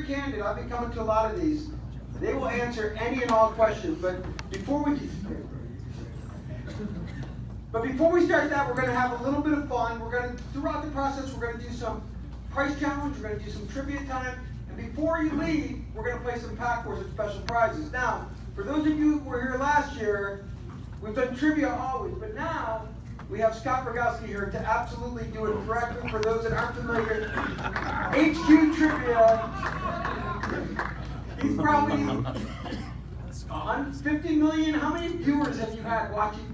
very candid. I've been coming to a lot of these. They will answer any and all questions. But before we start that, we're going to have a little bit of fun. Throughout the process, we're going to do some price challenge. We're going to do some trivia time. And before you leave, we're going to play some pack wars and special prizes. Now, for those of you who were here last year, we've done trivia always, but now we have Scott Rogowski here to absolutely do it correctly. For those that aren't familiar, HQ Trivia, he's probably on 50 million. How many viewers have you had watching?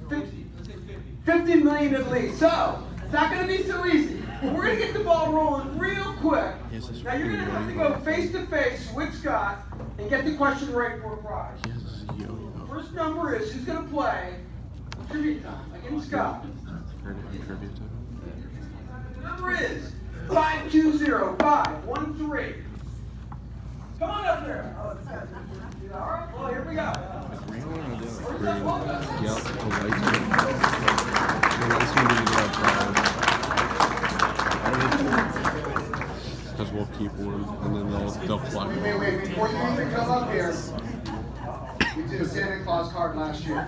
50 million at least. So, it's not going to be so easy. We're going to get the ball rolling real quick. Now, you're going to have to go face to face with Scott and get the question right for a prize. First number is, who's going to play trivia time against Scott? The number is 520-513. Come on up there. All right, well, here we go. Because we'll keep one, and then they'll fly. Wait, before you even come up here, we did a Santa Claus card last year.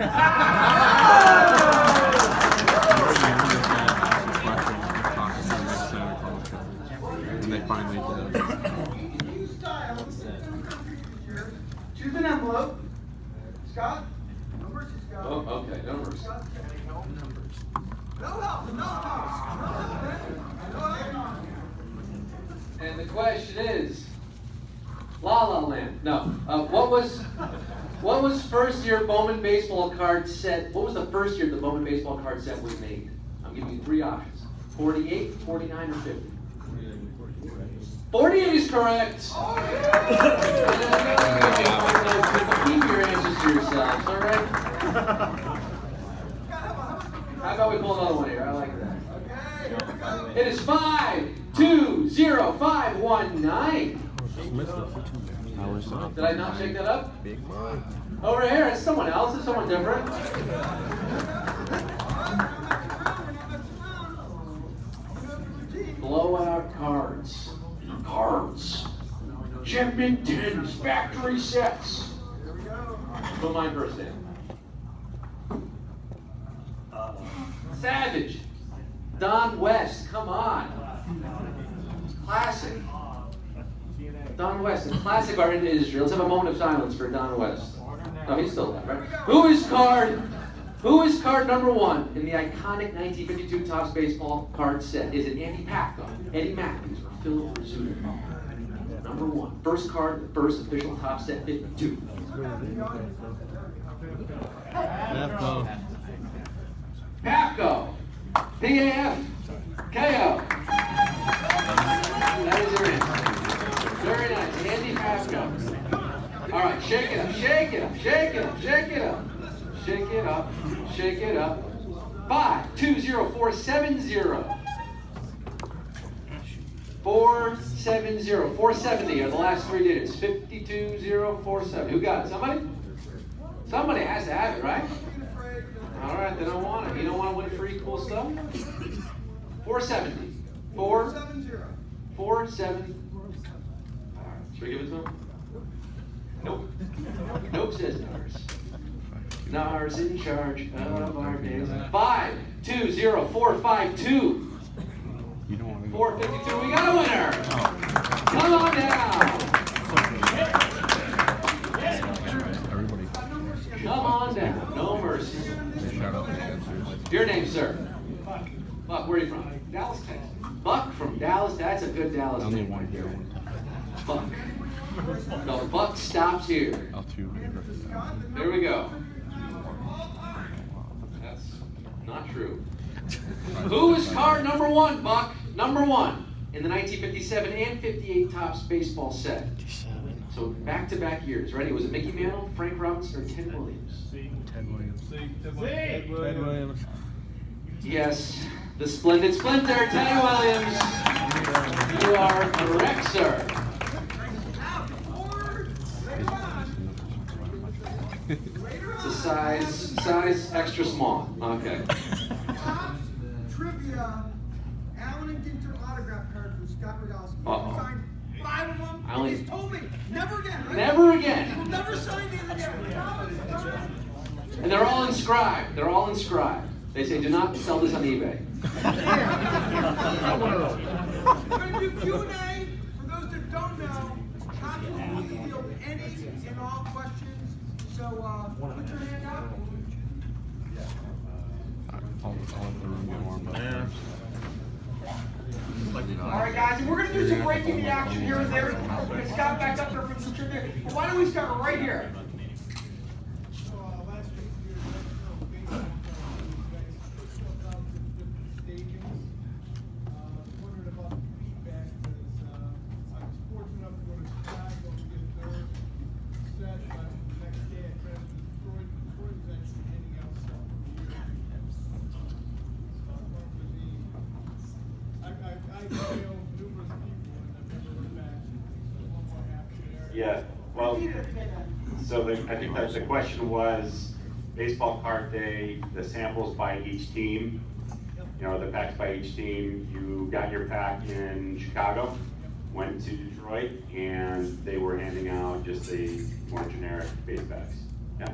And they finally did. Choose an envelope. Scott? Numbers, Scott. Oh, okay, numbers. No help. And the question is, La La Land. No. What was first year Bowman baseball card set? What was the first year the Bowman baseball card set was made? I'm giving you three options: 48, 49, or 50. 48 is correct. Keep your answers to yourselves, all right? How about we pull another one here? I like that. It is 520519. Did I not shake that up? Over here, it's someone else. It's someone different. Blowout cards. Champion 10s, factory sets. Put mine first in. Savage. Don West, come on. Classic. Don West, a classic art industry. Let's have a moment of silence for Don West. No, he's still alive, right? Who is card number one in the iconic 1952 Topps baseball card set? Is it Andy Pafko, Eddie Matthews, or Phil Rizzuto? Number one. First card, the first official Topps set 52. Pafko. P-A-F-K-O. That is your answer. Very nice. Andy Pafko. All right, shake it up, shake it up, shake it up, shake it up. Shake it up, shake it up. 520470. 470. 470 are the last three digits. 52047. Who got it? Somebody? Somebody has to have it, right? All right, they don't want it. You don't want to win free cool stuff? 470. 470. Should we give it to him? Nope. Nope says Nars. Nars in charge of our days. 520452. 452. We got a winner. Come on down. Come on down. No mercy. Your name, sir? Buck, where are you from? Dallas, Texas. Buck from Dallas. That's a good Dallas name. Only one here. Buck. No, Buck stops here. There we go. That's not true. Who is card number one, Buck? Number one in the 1957 and 58 Topps baseball set. So back-to-back years. Ready? Was it Mickey Mantle, Frank Robinson, or Ted Williams? Ted Williams. Ted Williams. Yes, the splendid Splinter, Ted Williams. You are correct, sir. It's a size extra small. Okay. Trivia. Allen and Ginter autograph card from Scott Rogowski. Uh-oh. Signed 5 of them. I only- And he's told me, never again. Right? Never again. We'll never sign these again. And they're all inscribed. They're all inscribed. They say, do not sell this on eBay. We're going to do Q&A. For those that don't know, Tom will field any and all questions. So put your hand out. I'll let the room get warm up. All right, guys, and we're going to do some breaking the action here and there. We're going to Scott back up there from the trivia. But why don't we start right here? Yeah, well, so I think that the question was, baseball card day, the samples by each team, you know, the packs by each team. You got your pack in Chicago, went to Detroit, and they were handing out just the more generic base packs. Yeah.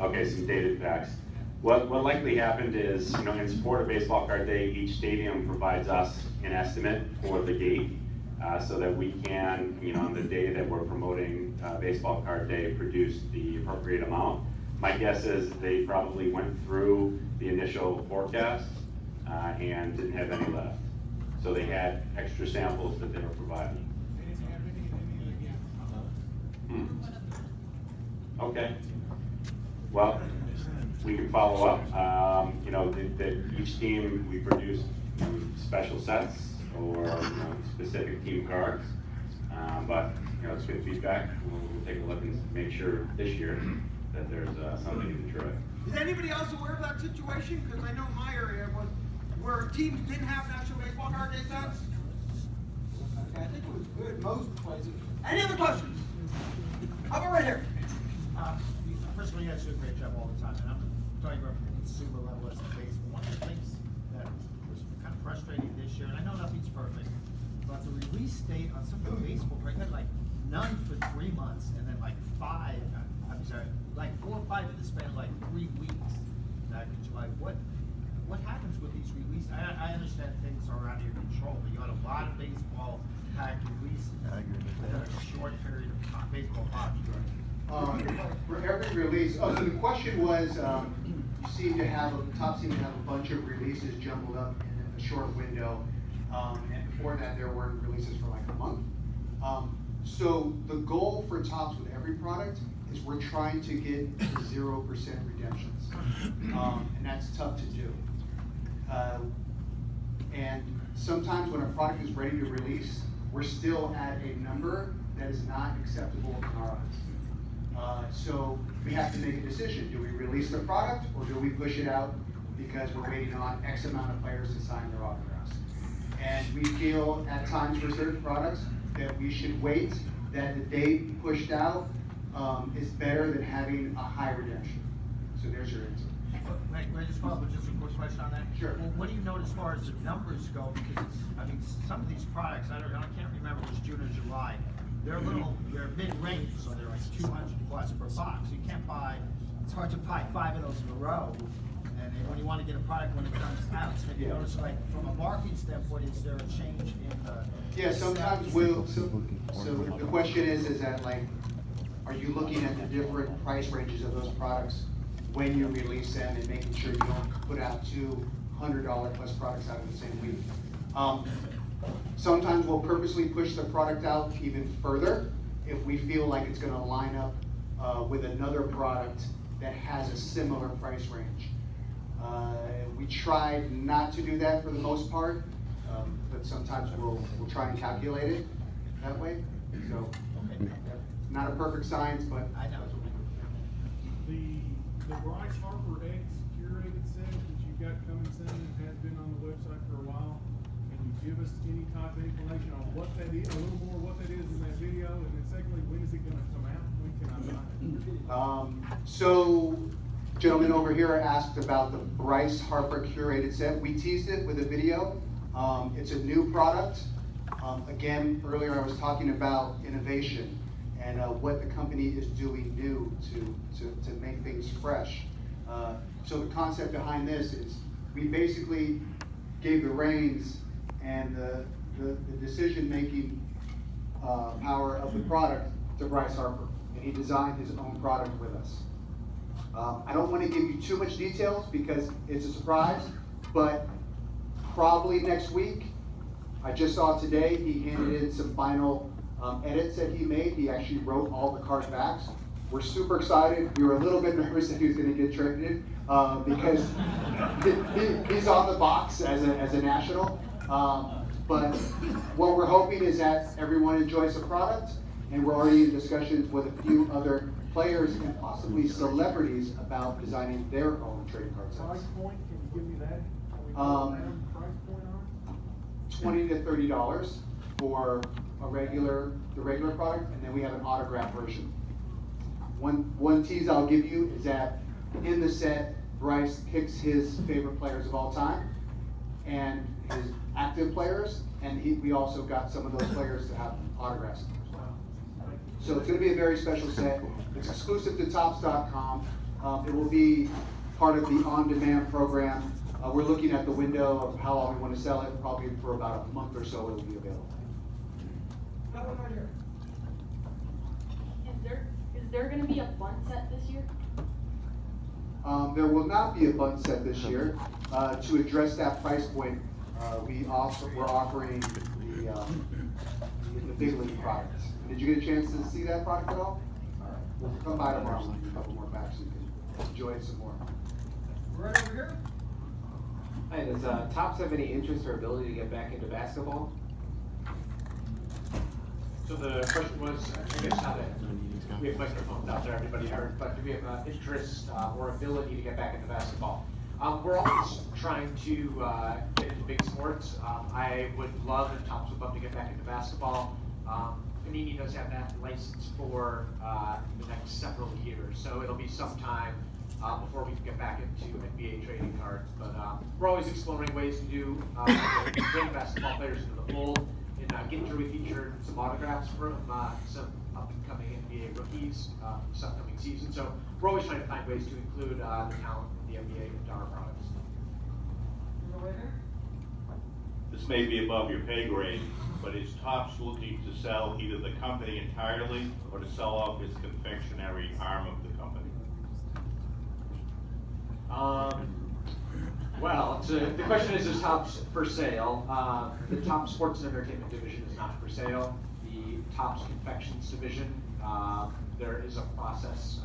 Okay, some dated packs. What likely happened is, you know, in support of baseball card day, each stadium provides us an estimate for the gate. So that we can, you know, on the day that we're promoting baseball card day, produce the appropriate amount. My guess is they probably went through the initial forecast and didn't have any left. So they had extra samples that they were providing. Okay. Well, we can follow up. You know, each team, we produced special sets or specific team cards, but you know, it's good feedback. We'll take a look and make sure this year that there's something in Detroit. Is anybody else aware of that situation? Because I know my area was where teams didn't have National Baseball Card Day sets. Okay, I think it was good in most places. Any other questions? How about right here? First of all, you guys do a great job all the time, and I'm talking about from the consumer level as a baseball. One of the things that was kind of frustrating this year, and I know nothing's perfect, but the release date on some of the baseball cards, had like none for 3 months, and then like 4 or 5 in the span of like 3 weeks back in July. What happens with these releases? I understand things are out of your control, but you had a lot of baseball pack releases in a short period of time, baseball pops. For every release, so the question was, you seem to have, top seem to have a bunch of releases jumbled up in a short window, and before that there weren't releases for like a month. So the goal for Topps with every product is we're trying to get to 0% redemptions, and that's tough to do. And sometimes when a product is ready to release, we're still at a number that is not acceptable in our eyes. So we have to make a decision. Do we release the product or do we push it out because we're waiting on X amount of players to sign their autographs? And we feel at times for certain products that we should wait, that the date pushed out is better than having a high redemption. So there's your answer. Wait, just follow up with just a quick question on that. Sure. Well, what do you note as far as the numbers go? Because it's, I mean, some of these products, I can't remember if it's June or July. They're mid-range, so they're like 200 plus per box. You can't buy, it's hard to buy 5 of those in a row. And then when you want to get a product when it comes out, so you notice, like, from a marketing standpoint, is there a change in the? Yeah, sometimes we'll, so the question is that like, are you looking at the different price ranges of those products when you release them and making sure you don't put out $200 plus products out in the same week? Sometimes we'll purposely push the product out even further if we feel like it's gonna line up with another product that has a similar price range. We try not to do that for the most part, but sometimes we'll try and calculate it that way. So, not a perfect science, but I know. The Bryce Harper X curated set that you've got coming soon has been on the website for a while. Can you give us any type of information on what that is, a little more what that is in that video? And then secondly, when is it gonna come out? When can I buy it? So, gentleman over here asked about the Bryce Harper curated set. We teased it with a video. It's a new product. Again, earlier I was talking about innovation and what the company is doing new to make things fresh. So the concept behind this is we basically gave the reins and the decision-making power of the product to Bryce Harper, and he designed his own product with us. I don't want to give you too much details because it's a surprise, but probably next week. I just saw today he handed in some final edits that he made. He actually wrote all the card backs. We're super excited. We were a little bit nervous that he was going to get traded because he's on the box as a national. But what we're hoping is that everyone enjoys the product, and we're already in discussions with a few other players and possibly celebrities about designing their own trading card Price sets. point, can you give me that? Can we put Um, a price point on $20 to $30 for the regular product, and then we have an autograph version. One tease I'll give you is that in the set, Bryce picks his favorite players of all time and his active players, and we also got some of those players to have autographs as well. So it's going to be a very special set. It's exclusive to Topps.com. It will be part of the on-demand program. We're looking at the window of how long we want to sell it. Probably for about a month or so it will be available. That one right here. Is there gonna be a bunt set this year? There will not be a bunt set this year. To address that price point, we're offering the big league product. Did you get a chance to see that product at all? All right, we'll come by tomorrow and give a couple more packs so you can enjoy it some more. Right over here. Hey, does Topps have any interest or ability to get back into basketball? So the question was, I guess how to, we have microphones out there, everybody heard, but do we have interest or ability to get back into basketball? We're always trying to get into big sports. I would love, and Topps would love to get back into basketball. Panini does have that license for the next several years, so it'll be some time before we can get back into NBA trading cards. But we're always exploring ways to do bring basketball players into the fold. And Ginter, we featured some autographs from some up-and-coming NBA rookies this upcoming season. So we're always trying to find ways to include the talent in the NBA into our products. Right here. This may be above your pay grade, but is Topps looking to sell either the company entirely or to sell off its confectionery arm of the company? Well, the question is Topps for sale? The Topps Sports and Entertainment division is not for sale. The Topps Confections division, there is a process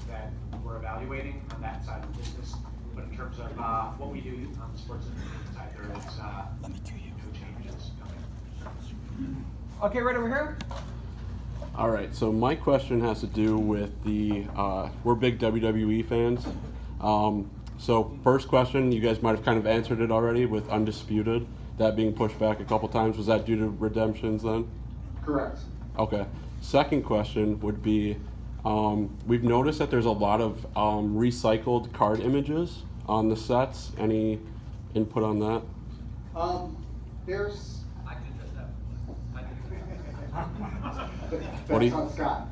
that we're evaluating on that side of the business. But in terms of what we do on the sports and entertainment side, there is no changes coming. Okay, right over here. All right, so my question has to do with we're big WWE fans. So first question, you guys might have kind of answered it already with Undisputed, that being pushed back a couple times. Was that due to redemptions then? Correct. Okay. Second question would be, we've noticed that there's a lot of recycled card images on the sets. Any input on that? There's. I can address that. What do you- That's on Scott.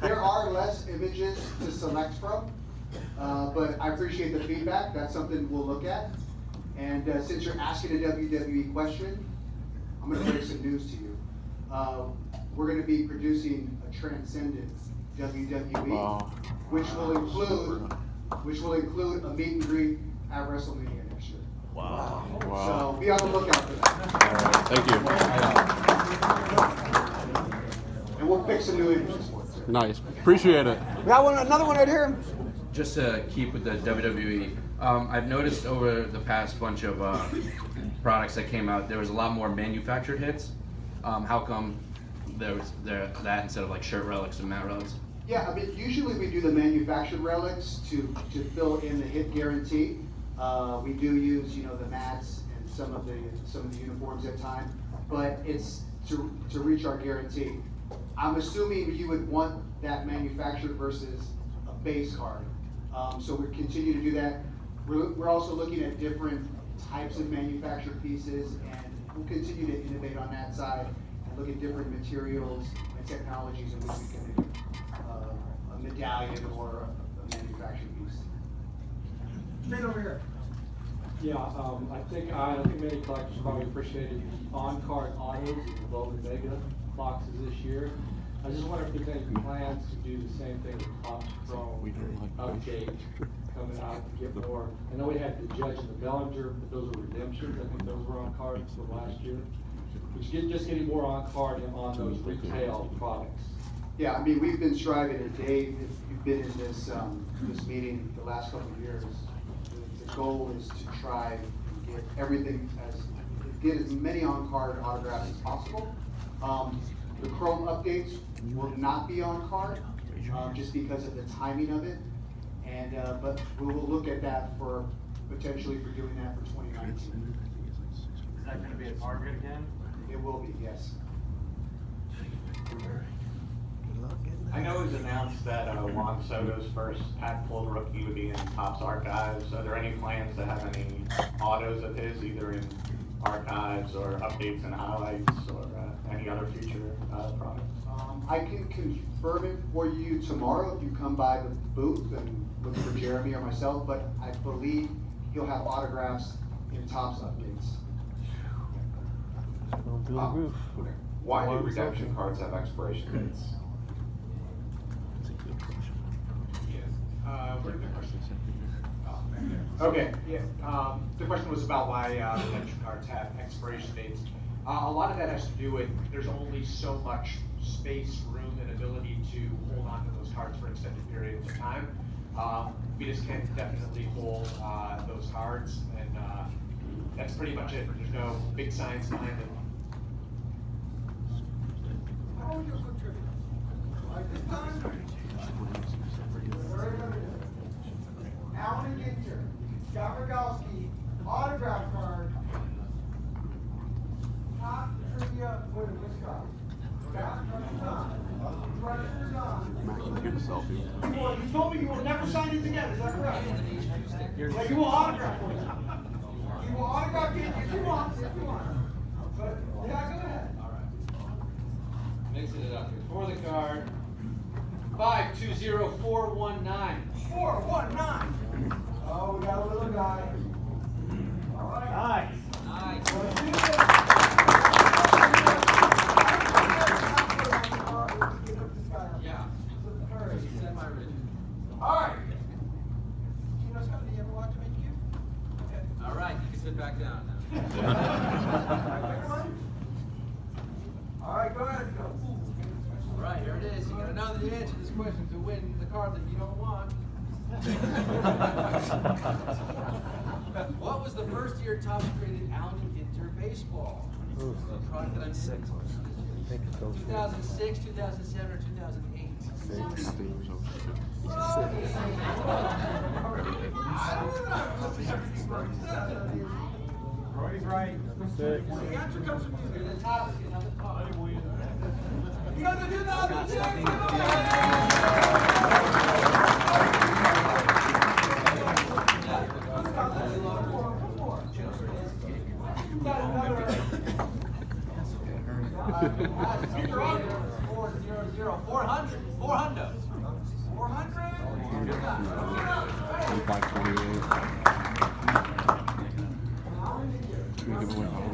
There are less images to select from, but I appreciate the feedback. That's something we'll look at. And since you're asking a WWE question, I'm going to break some news to you. We're going to be producing a transcendent WWE, Wow. which will include a meet and greet at WrestleMania next year. Wow. So be on the lookout for that. Thank you. And we'll pick some new images for it. Nice. Appreciate it. We got another one right here. Just to keep with the WWE, I've noticed over the past bunch of products that came out, there was a lot more manufactured hits. How come there was that instead of like shirt relics and mat relics? Yeah, I mean, usually we do the manufactured relics to fill in the hit guarantee. We do use, the mats and some of the uniforms at times, but it's to reach our guarantee. I'm assuming you would want that manufactured versus a base card. So we continue to do that. We're also looking at different types of manufactured pieces, and we'll continue to innovate on that side and look at different materials and technologies in which we can make a medallion or a manufactured piece. Straight over here. Yeah, I think many collectors probably appreciated the on-card autos and the Gold and Mega boxes this year. I just wonder if there's any plans to do the same thing with Topps Chrome update coming out to get more. I know we had the Judge and the Bellinger, but those were redemptions. I think those were on cards from last year. But just getting more on card on those retail products. Yeah, I mean, we've been striving, and Dave, if you've been in this, this meeting the last couple of years, the goal is to try and get as many on-card autographs as possible. The Chrome updates will not be on card, just because of the timing of it. And, but we will look at that for, potentially for doing that for 2019. Is that gonna be a Target again? It will be, yes. I know it was announced that Juan Soto's first pack full rookie would be in Topps Archives. Are there any plans to have any autos of his, either in archives or updates and highlights, or any other future products? I can confirm it for you tomorrow if you come by the booth and look for Jeremy or myself, but I believe he'll have autographs in Topps updates. Why do redemption cards have expiration dates? Okay, yeah, the question was about why redemption cards have expiration dates. A lot of that has to do with, there's only so much space, room, and ability to hold on to those cards for extended periods of time. We just can definitely hold those cards, and that's pretty much it. There's no big science behind it. How would you put trivia? Like this time? Alan Ginter, Scott Rogalski, autograph card. Top trivia winner, Miss Scott. Max, you get a selfie. Well, you told me you will never sign these again, is that correct? Yeah, you will autograph for you. You will autograph it if you want, But, yeah, go ahead. Mixing it up here. For the card, 520419. 419. Oh, we got a little guy. All right. Nice. Yeah. Semi-rigid. All right. You know something you ever watch make you? All right, you can sit back down now. All right, go ahead, go. All right, here it is. You gotta know the answer to this question to win the card that you don't want. What was the first year Topps created Allen Ginter baseball? Product that I'm 2006, 2007, or 2008? Roy's right. The answer comes from you. You're the top, you know, the top. You got to do that.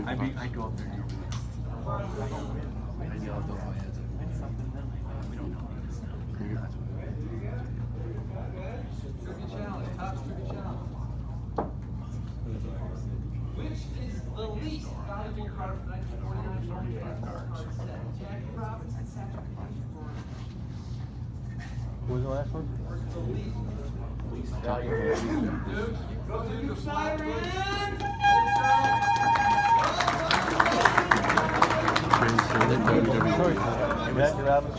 I go up there. Trivia challenge, Topps trivia challenge. Which is the least valuable card from 1949 card set? Jackie Robinson, Satchel Paige. What was the last one? Least valuable. Duke, go to Duke Snyder in.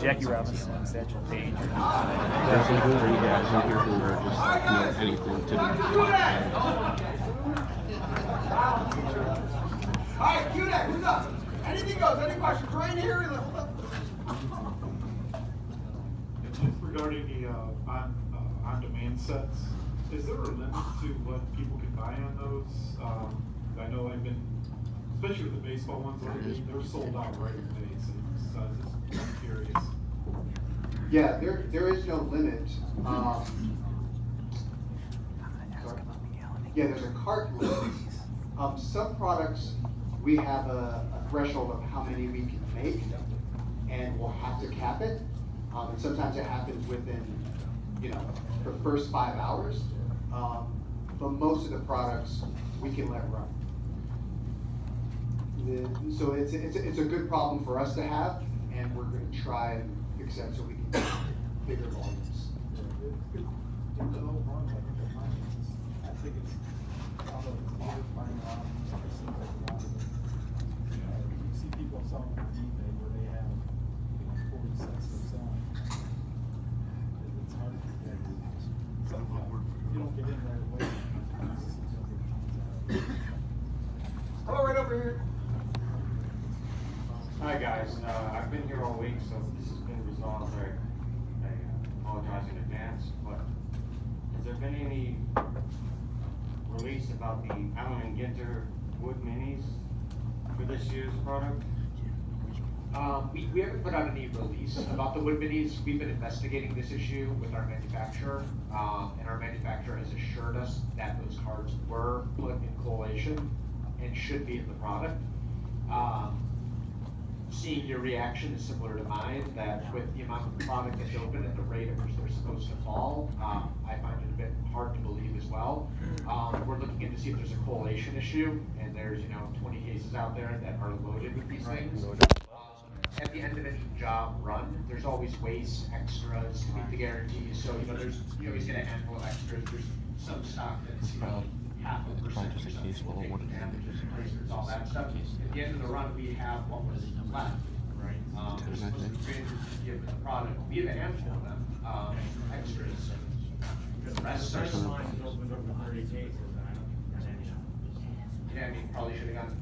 Jackie Robinson, Satchel Paige. There's some good for you guys in here who are just anything to do. All right, cue that. Who's up? Anything goes. Any questions? Right here. Hold up. Regarding the on-demand sets, is there a limit to what people can buy on those? I know I've been, especially with the baseball ones, they're sold out right away, so I was just curious. Yeah, there is no limit. Sorry. Yeah, there's a cart limit. Some products, we have a threshold of how many we can make, and we'll have to cap it. And sometimes it happens within, the first 5 hours. But most of the products, we can let run. So it's a good problem for us to have, and we're gonna try and fix that so we can get bigger volumes. I think it's, although it's near finding out, it seems like a lot of it. You see people selling on eBay where they have, 40 sets they're selling. It's hard to get. So, you don't get in right away. Hello, right over here. Hi guys, I've been here all week, so this has been resolved. I apologize in advance, but has there been any release about the Allen and Ginter wood minis for this year's product? We haven't put out any release about the wood minis. We've been investigating this issue with our manufacturer, and our manufacturer has assured us that those cards were put in collation and should be in the product. Seeing your reaction is similar to mine, that with the amount of product that's open at the rate at which they're supposed to fall, I find it a bit hard to believe as well. We're looking into see if there's a collation issue, and there's 20 cases out there that are loaded with these things. At the end of any job run, there's always waste, extras to meet the guarantees. So you always get a handful of extras. There's some stock that's half a percent or something will take the damages, erasers, all that stuff. At the end of the run, we have what was left. Right. There's supposed to be 350 of the product. We have a handful of them, extras. The rest are opened over 30 cases. Yeah, I mean, probably should have gone.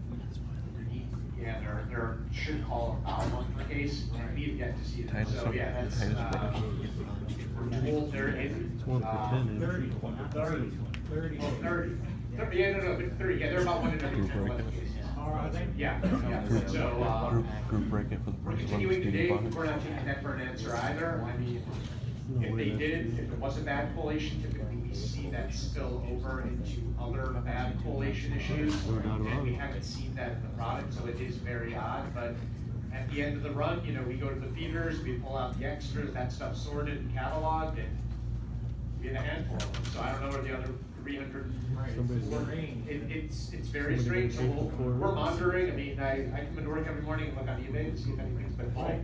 Yeah, there should call about one per case. We've yet to see them. So yeah, that's we're told they're in 30. Yeah, no, 30. Yeah, they're about 1 in every 10 11 cases. Yeah. So Group break it for the we're person. continuing to dig. We're not taking that for an answer either. I mean, if they did, if it was a bad collation, typically we see that spill over into other bad collation issues, and we haven't seen that in the product, so it is very odd. But at the end of the run, we go to the feeders, we pull out the extras, that stuff's sorted and cataloged, and we have a handful of them. So I don't know where the other 300. It's very strange. So we're monitoring. I mean, I come into work every morning and look on eBay to see if anything's been sold.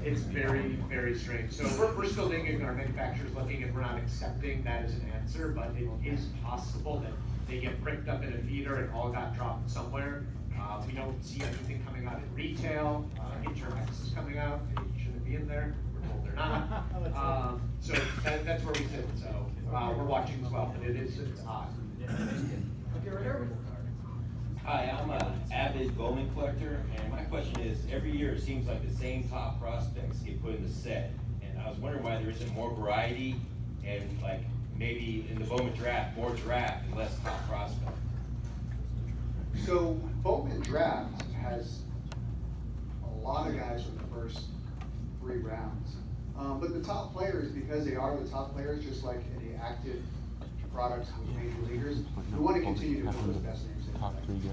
It's very, very strange. So we're still digging. Our manufacturer's looking, and we're not accepting that as an answer. But it is possible that they get pricked up in a feeder and all got dropped somewhere. We don't see anything coming out in retail. Intermex is coming out. They shouldn't be in there. We're told they're not. So that's where we sit. So we're watching as well, but it's odd. Okay, right here. Hi, I'm an avid bowman collector, and my question is, every year it seems like the same top prospects get put in the set, and I was wondering why there isn't more variety, and like maybe in the Bowman draft, more draft and less top prospect. So Bowman draft has a lot of guys from the first 3 rounds. But the top players, because they are the top players, just like any active products with major leaguers, we want to continue to build those best names in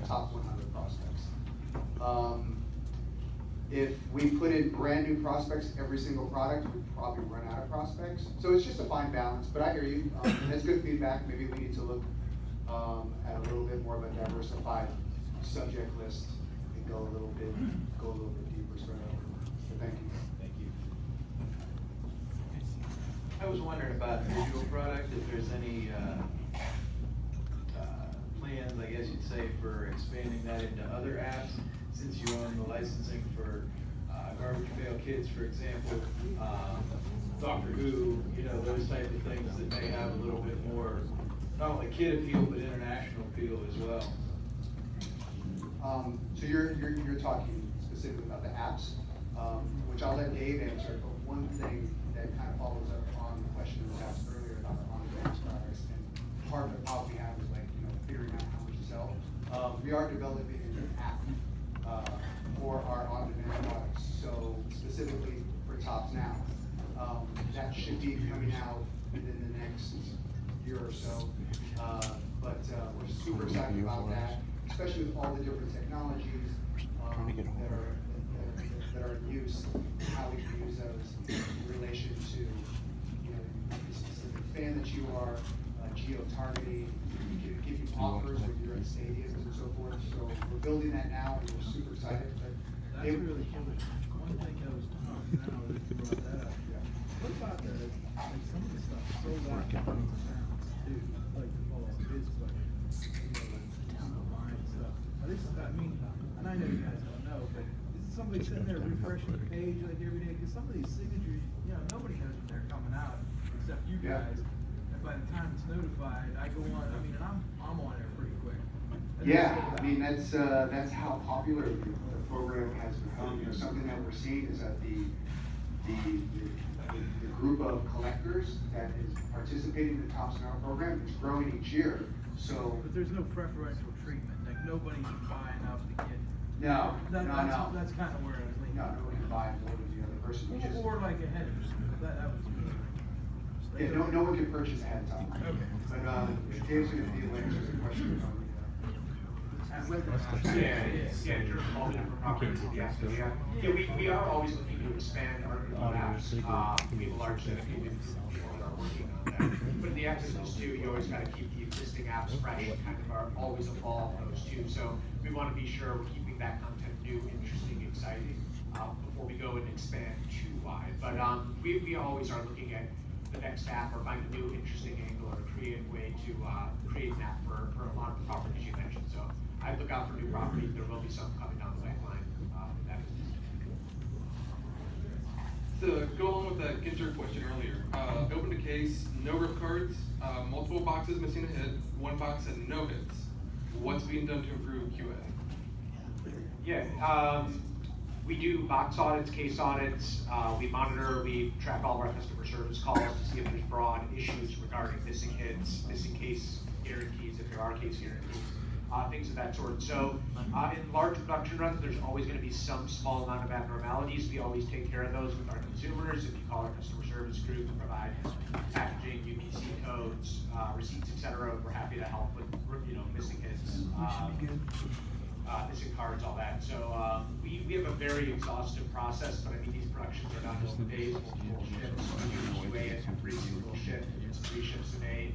top 100 prospects. If we put in brand new prospects every single product, we'd probably run out of prospects. So it's just a fine balance, but I hear you. That's good feedback. Maybe we need to look at a little bit more of a diversified subject list and go a little bit deeper. So thank you. I was wondering about visual product, if there's any plans, I guess you'd say, for expanding that into other apps, since you own the licensing for Garbage Pail Kids, for example, Doctor Who, those type of things that may have a little bit more, not only kid appeal, but international appeal as well. So you're talking specifically about the apps, which I'll let Dave answer, but one thing that kind of follows up on the question that was asked earlier about our on-demand products, and part of the problem we have is figuring out how much to sell We are developing an app for our on-demand products, so specifically for Tops Now. That should be coming out within the next year or so. But we're super excited about that, especially with all the different technologies that are in use, and how we can use those in relation to, you know, the specific fan that you are, geo-targeting, we can give you offers when you're in stadiums and so forth. So we're building that now, and we're super excited. But That's really killer. One thing I was talking about, that you brought that up. What about like some of the stuff sold out in towns too, like the ball is like, buying stuff. I mean, and I know you guys don't know, but is somebody sitting there refreshing the page like every day? Because some of these signatures, you know, nobody knows when they're coming out except you guys. And by the time it's notified, I go on. I mean, and I'm on there pretty quick. Yeah, I mean, that's how popular the program has become. You know, something that we're seeing is that the group of collectors that is participating in the Tops Now program is growing each year. So, but there's no preferential treatment. Like nobody can buy enough to get. No. That's kind of where I was leaning. No, nobody can buy more than the other person. Or like ahead of us. That was me. Yeah, no one can purchase ahead of time. Okay. But Dave's gonna be able to answer the question on Yeah, in terms of all the different properties, we are always looking to expand our apps. We have a large dedicated group of people that are working on that. But in the absence too, you always gotta keep the existing apps fresh, kind of are always evolve those too. So we wanna be sure we're keeping that content new, interesting, exciting, before we go and expand too wide. But we always are looking at the next app or find a new interesting angle or a creative way to create an app for a lot of the properties you mentioned. So I look out for new properties. There will be some coming down the pipeline. That To go along with that Ginter question earlier, open to case, no rip cards, multiple boxes missing a hit, one box had no hits. What's being done to improve QA? Yeah, we do box audits, case audits. We monitor, we track all of our customer service calls to see if there's broad issues regarding missing hits, missing case guarantees, if there are case guarantees. Things of that sort. So in large production runs, there's always going to be some small amount of abnormalities. We always take care of those with our consumers. If you call our customer service group to provide packaging, UPC codes, receipts, etc., we're happy to help with missing hits, missing cards, all that. So we have a very exhaustive process, but I mean these productions are not multiple days, multiple shifts. We QA it every single shift, 3 shifts a day.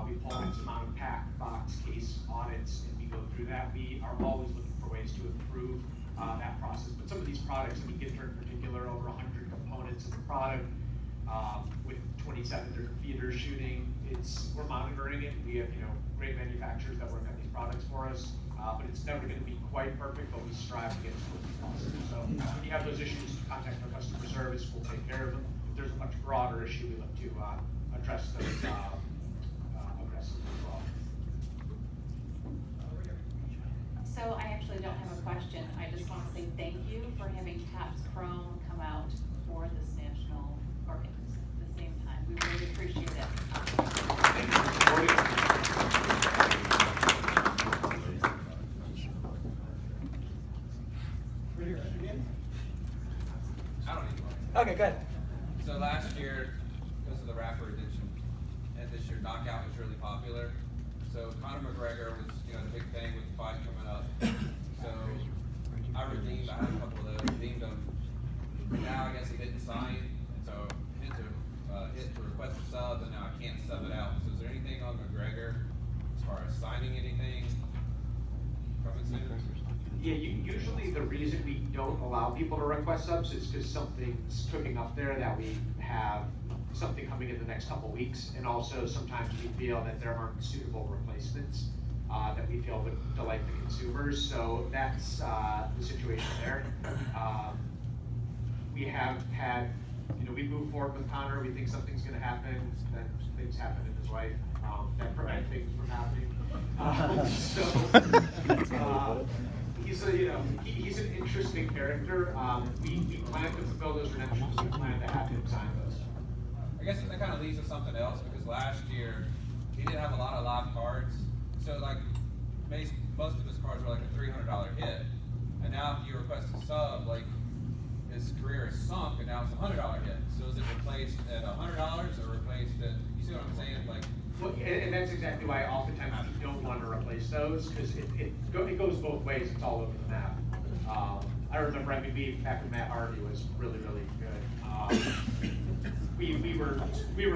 We pull in some amount of pack, box, case audits, and we go through that. We are always looking for ways to improve that process. But some of these products, I mean, Ginter in particular, over 100 components of the product, with 27 different feeders shooting. We're monitoring it. We have great manufacturers that work on these products for us, but it's never going to be quite perfect. But we strive to get as close as possible. So when you have those issues, contact our customer service. We'll take care of them. If there's a much broader issue, we look to address those. So I actually don't have a question. I just want to say thank you for having Tops Chrome come out for this national, or at the same time. We really appreciate it. I don't need one. Okay, good. So last year, because of the rapper edition, and this year Knockout was really popular. So Conor McGregor was, the big thing with the fight coming up. So I had a couple of those, redeemed them. Now I guess he didn't sign, and so hit to request a sub, and now I can't sub it out. So is there anything on McGregor as far as signing anything coming soon? Yeah, usually the reason we don't allow people to request subs is because something's cooking up there that we have something coming in the next couple weeks, and also sometimes we feel that there aren't suitable replacements that we feel would delight the consumers. So that's the situation there. We have had, we move forward with Conor. We think something's going to happen. Then things happen in his life that prevent things from happening. He's an interesting character. We plan to fulfill those redemptions. We plan to have him sign those. I guess that kind of leads to something else, because last year he didn't have a lot of live cards. So like most of his cards are like a $300 hit. And now if you request a sub, like his career is sunk and now it's a $100 hit. So is it replaced at $100 or replaced at, you see what I'm saying? Like, Well, and that's exactly why oftentimes you don't want to replace those, because it goes both ways, it's all over the map. I remember MVB back when Matt Harvey was really, really good. We were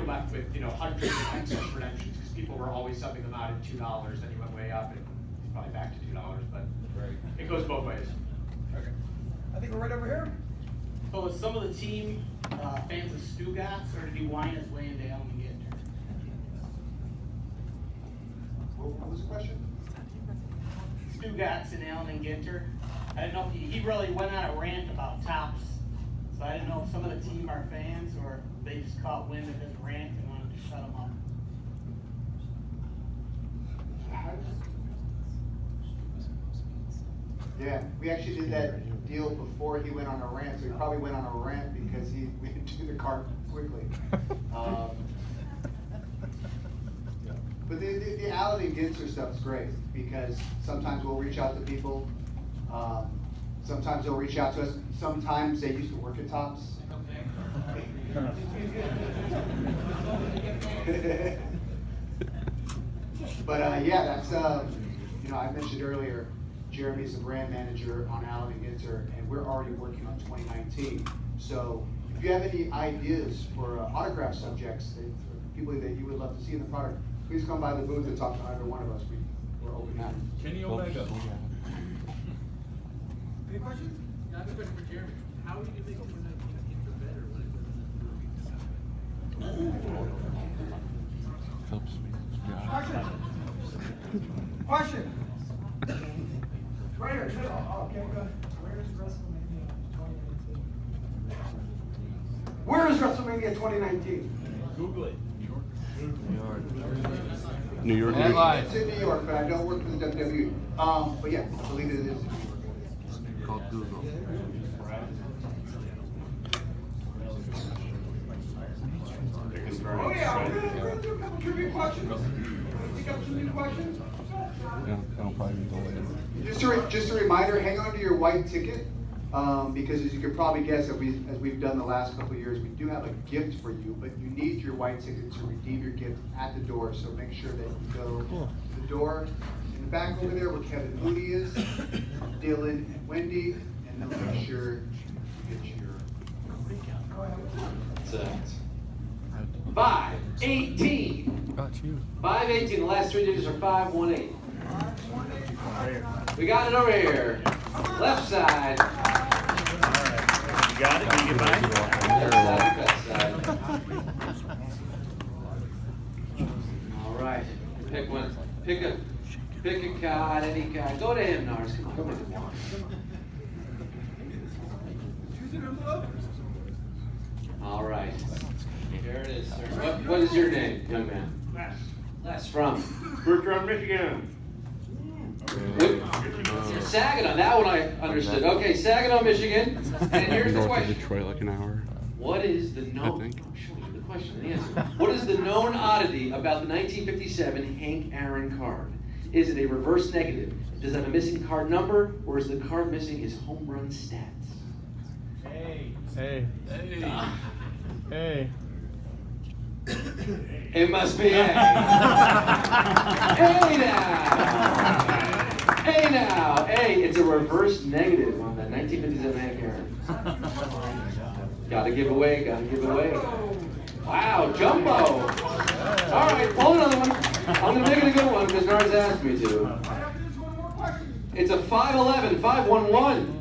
left with, hundreds of excess redemptions, because people were always subbing them out at $2, then you went way up, and it's probably back to $2, but it goes both ways. okay. I think we're right over here. So is some of the team fans of Stugatz, or did he whine his way into Elm and Ginter? What was the question? Stugatz and Allen and Ginter. I didn't know if he really went on a rant about Tops. So I didn't know if some of the team are fans or they just caught wind of his rant and wanted to shut him up. Yeah, we actually did that deal before he went on a rant, so he probably went on a rant because we didn't do the card quickly. But the Allen and Ginter stuff is great, because sometimes we'll reach out to people, sometimes they'll reach out to us, sometimes they used to work at Tops. But yeah, that's, I mentioned earlier, Jeremy's the brand manager on Allen and Ginter, and we're already working on 2019. So if you have any ideas for autograph subjects, people that you would love to see in the product, please come by the booth and talk to either one of us. We're open now. Kenny Omega. Any questions? I have a question for Jeremy. How do you think it's going to get better when Question? Question? Right here, okay, go ahead. Where is WrestleMania 2019? Google it. New York. It's in New York, but I don't work for the WWE. But yeah, I believe it is. Called Google. Oh yeah, we're gonna do a couple trivia questions. Pick up some new questions. Yeah, I'll probably be delayed. Just a reminder, hang on to your white ticket, because as you can probably guess, as we've done the last couple of years, we do have a gift for you, but you need your white ticket to redeem your gift at the door, so make sure that you go to the door in the back over there where Kevin Mooney is, Dylan and Wendy, and then make sure you get your... That's it. 518. Got you. 518. The last three digits are 518. We got it over here. Left side. You got it? Can you get mine? Left side. All right. Pick one. Pick a card, any card. Go to him, Nars. Come on. Come on. All right. Here it is, sir. What is your name, young man? Les. Les from? Bertrand, Michigan. Saginaw. That one I understood. Okay, Saginaw, Michigan. And here's the North of question. Detroit, like an hour. What is the known? I think. I'm showing you the question and the answer. What is the known oddity about the 1957 Hank Aaron card? Is it a reverse negative? Does it have a missing card number, or is the card missing his home run stats? Hey. Hey. It must be A. Hey now. Hey now. A. It's a reverse negative on that 1957 Hank Aaron. Gotta give away. Wow, jumbo. All right, pull another one. I'm gonna make it a good one because Nars asked me to. It's a 511, 511.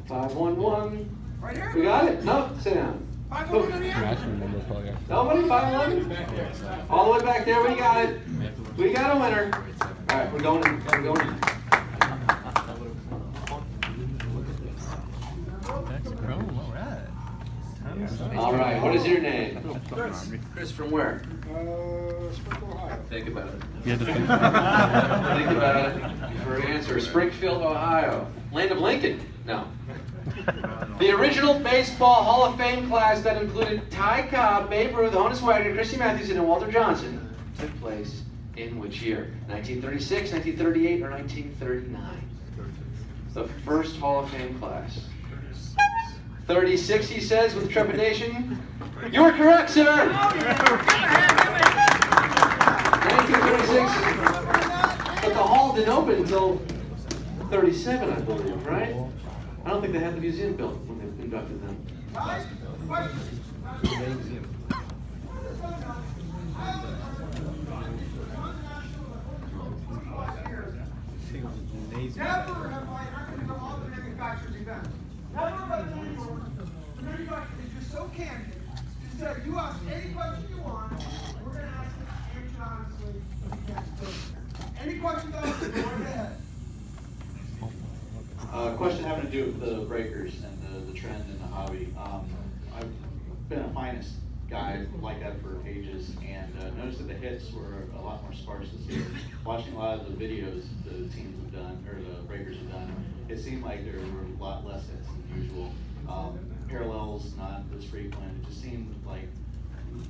511. Right here? We got it? No, sit down. 511 here? Matching number probably. Nobody? 511? All the way back there, we got it. We got a winner. All right, we're going in. All right, what is your name? Chris from where? Think about it. You had to think. Think about it for an answer. Springfield, Ohio. Land of Lincoln? No. The original Baseball Hall of Fame class that included Ty Cobb, Babe Ruth, Honus Wagner, Christy Mathewson, and Walter Johnson took place In which year? 1936, 1938, or 1939? The first Hall of Fame class. 36, he says, with trepidation. You're correct, sir! 1936. But the hall didn't open until 37, I believe, right? I don't think they had the museum built when they inducted them. Never have I heard of all the manufacturers events. Never have I told you, the manufacturer is just so candid. Just say, you ask any question you want, we're going to answer honestly. Any questions on it, go right ahead. Question having to do with the breakers and the trend in the hobby. I've been a finest guy like that for ages, and noticed that the hits were a lot more sparse this year. Watching a lot of the videos the teams have done, or the breakers have done, it seemed like there were a lot less hits than usual. Parallels not as frequent. It just seemed like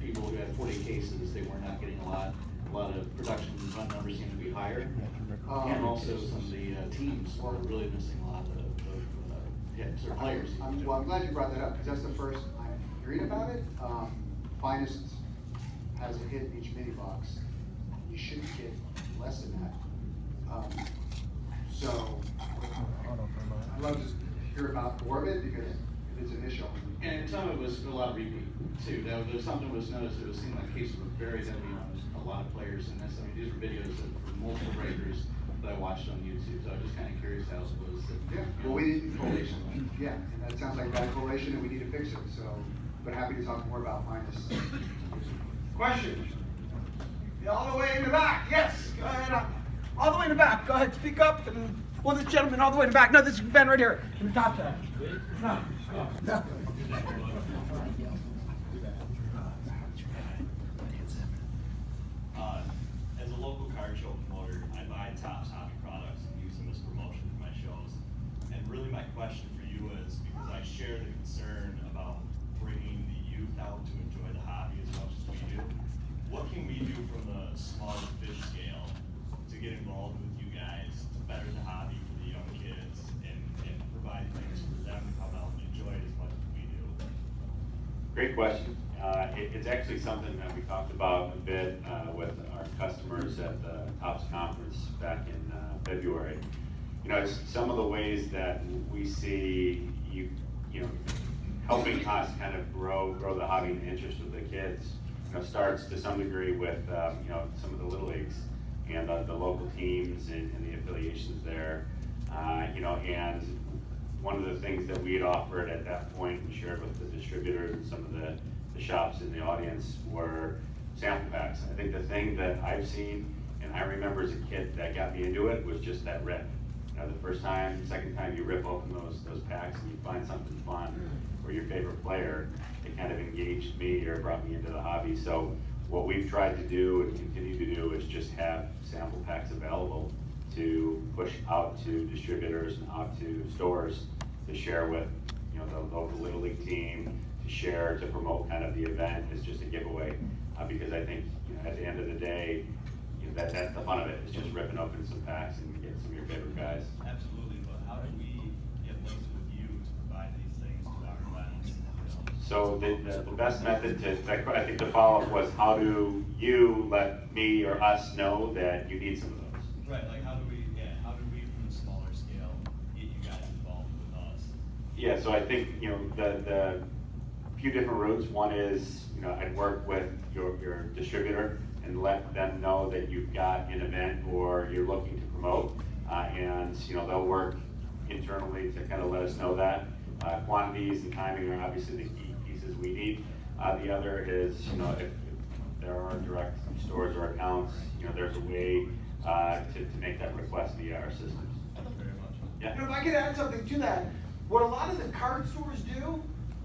people who had 40 cases, they were not getting a lot of production run numbers seem to be higher. And also some of the teams were really missing a lot of hits or players. I'm glad you brought that up, because that's the first I'm hearing about it. Finest has a hit in each mini box. You shouldn't get less than that. So I'd love to hear about more of it, because it's initial. And some of it was a lot of repeat too. There was something was noticed. It was seemed like cases were very heavy on a lot of players, and that's, I mean, these were videos from multiple breakers that I watched on YouTube. So I was just kind of curious how it was. Yeah. Well, we need correlation. Yeah, and that sounds like bad correlation, and we need to fix it. So, but happy to talk more about finest. Question? All the way in the back. Yes, go ahead. All the way in the back. Go ahead, speak up. And well, this gentleman all the way in the back. No, this is Ben right here in the top side. No. No. As a local card show promoter, I buy Topps hobby products and use them as promotion for my shows. And really my question for you is, because I share the concern about bringing the youth out to enjoy the hobby as much as we do, what can we do from the smaller fish scale to get involved with you guys to better the hobby for the young kids and provide things for them to come out and enjoy it as much as we do? Great question. It's actually something that we talked about a bit with our customers at the Topps conference back in February. You know, it's some of the ways that we see you know, helping us kind of grow the hobby and the interest of the kids. You know, starts to some degree with you know, some of the little leagues and the local teams and the affiliations there. You know, and one of the things that we had offered at that point and shared with the distributors and some of the shops in the audience were sample packs. I think the thing that I've seen, and I remember as a kid that got me into it, was just that rip. You know, the first time, second time you rip open those packs and you find something fun or your favorite player, it kind of engaged me or brought me into the hobby. So what we've tried to do and continue to do is just have sample packs available to push out to distributors and out to stores to share with, you know, the local Little League team, to share, to promote kind of the event as just a giveaway. Because I think, you know, at the end of the day, you know, that's the fun of it, is just ripping open some packs and getting some of your favorite guys. Absolutely, but how do we get linked with you to provide these things to our events? So the best method I think the follow-up was, how do you let me or us know that you need some of those? Right, like how do we from the smaller scale get you guys involved with us? Yeah, so I think, you know, the few different routes. One is, you know, I'd work with your distributor and let them know that you've got an event or you're looking to promote, and, you know, they'll work internally to kind of let us know that. Quantities and timing are obviously the key pieces we need. The other is, you know, if there are direct stores or accounts, you know, there's a way to make that request via our systems. Thank you very much. Yeah. You know, if I could add something to that, what a lot of the card stores do,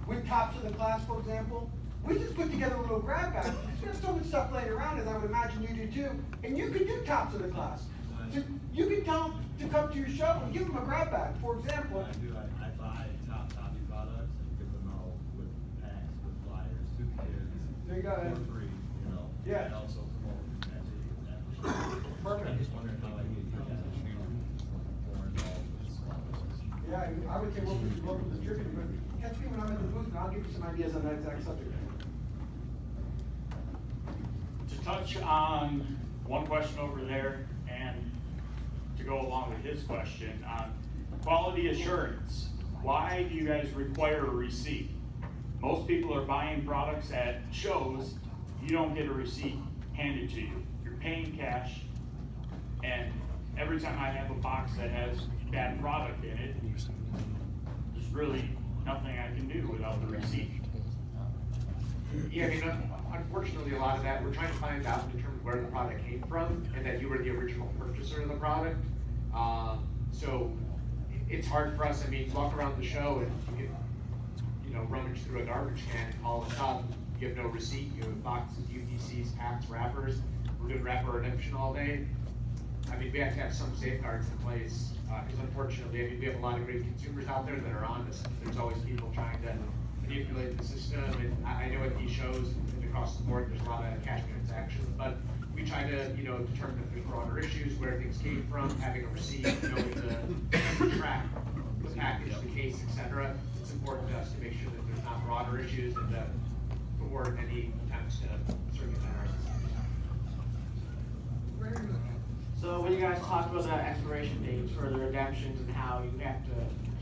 with Topps of the Class, for example, we just put together a little grab bag. There's so much stuff laying around, as I would imagine you do too, and you can do Topps of the Class. So you can tell them to come to your show and give them a grab bag, for example. I do. I buy Topps hobby products and give them out with packs, with flyers to kids. There you go. For free, you know. Yeah. And also promote I would say work with your local distributor, but catch me when I'm in the booth and I'll give you some ideas on that exact subject. To touch on one question over there and to go along with his question on quality assurance, why do you guys require a receipt? Most people are buying products at shows, you don't get a receipt handed to you. You're paying cash, and every time I have a box that has bad product in it, there's really nothing I can do without the receipt. Yeah, I mean, unfortunately, a lot of that, we're trying to find out in terms of where the product came from and that you were the original purchaser of the product. So it's hard for us. I mean, walk around the show and you can, rummage through a garbage can and call us up. You have no receipt. You have boxes, UPCs, packs, wrappers. We're doing wrapper redemption all day. I mean, we have to have some safeguards in place because unfortunately, I mean, we have a lot of great consumers out there that are on this. There's always people trying to manipulate the system, and I know at these shows and across the board, there's a lot of cash transactions, but we try to, determine if there's broader issues, where things came from, having a receipt, to track the package, the case, etc. It's important to us to make sure that there's not broader issues and to thwart any attempts to circumvent our system. So when you guys talked about the expiration dates for the redemptions and how you have to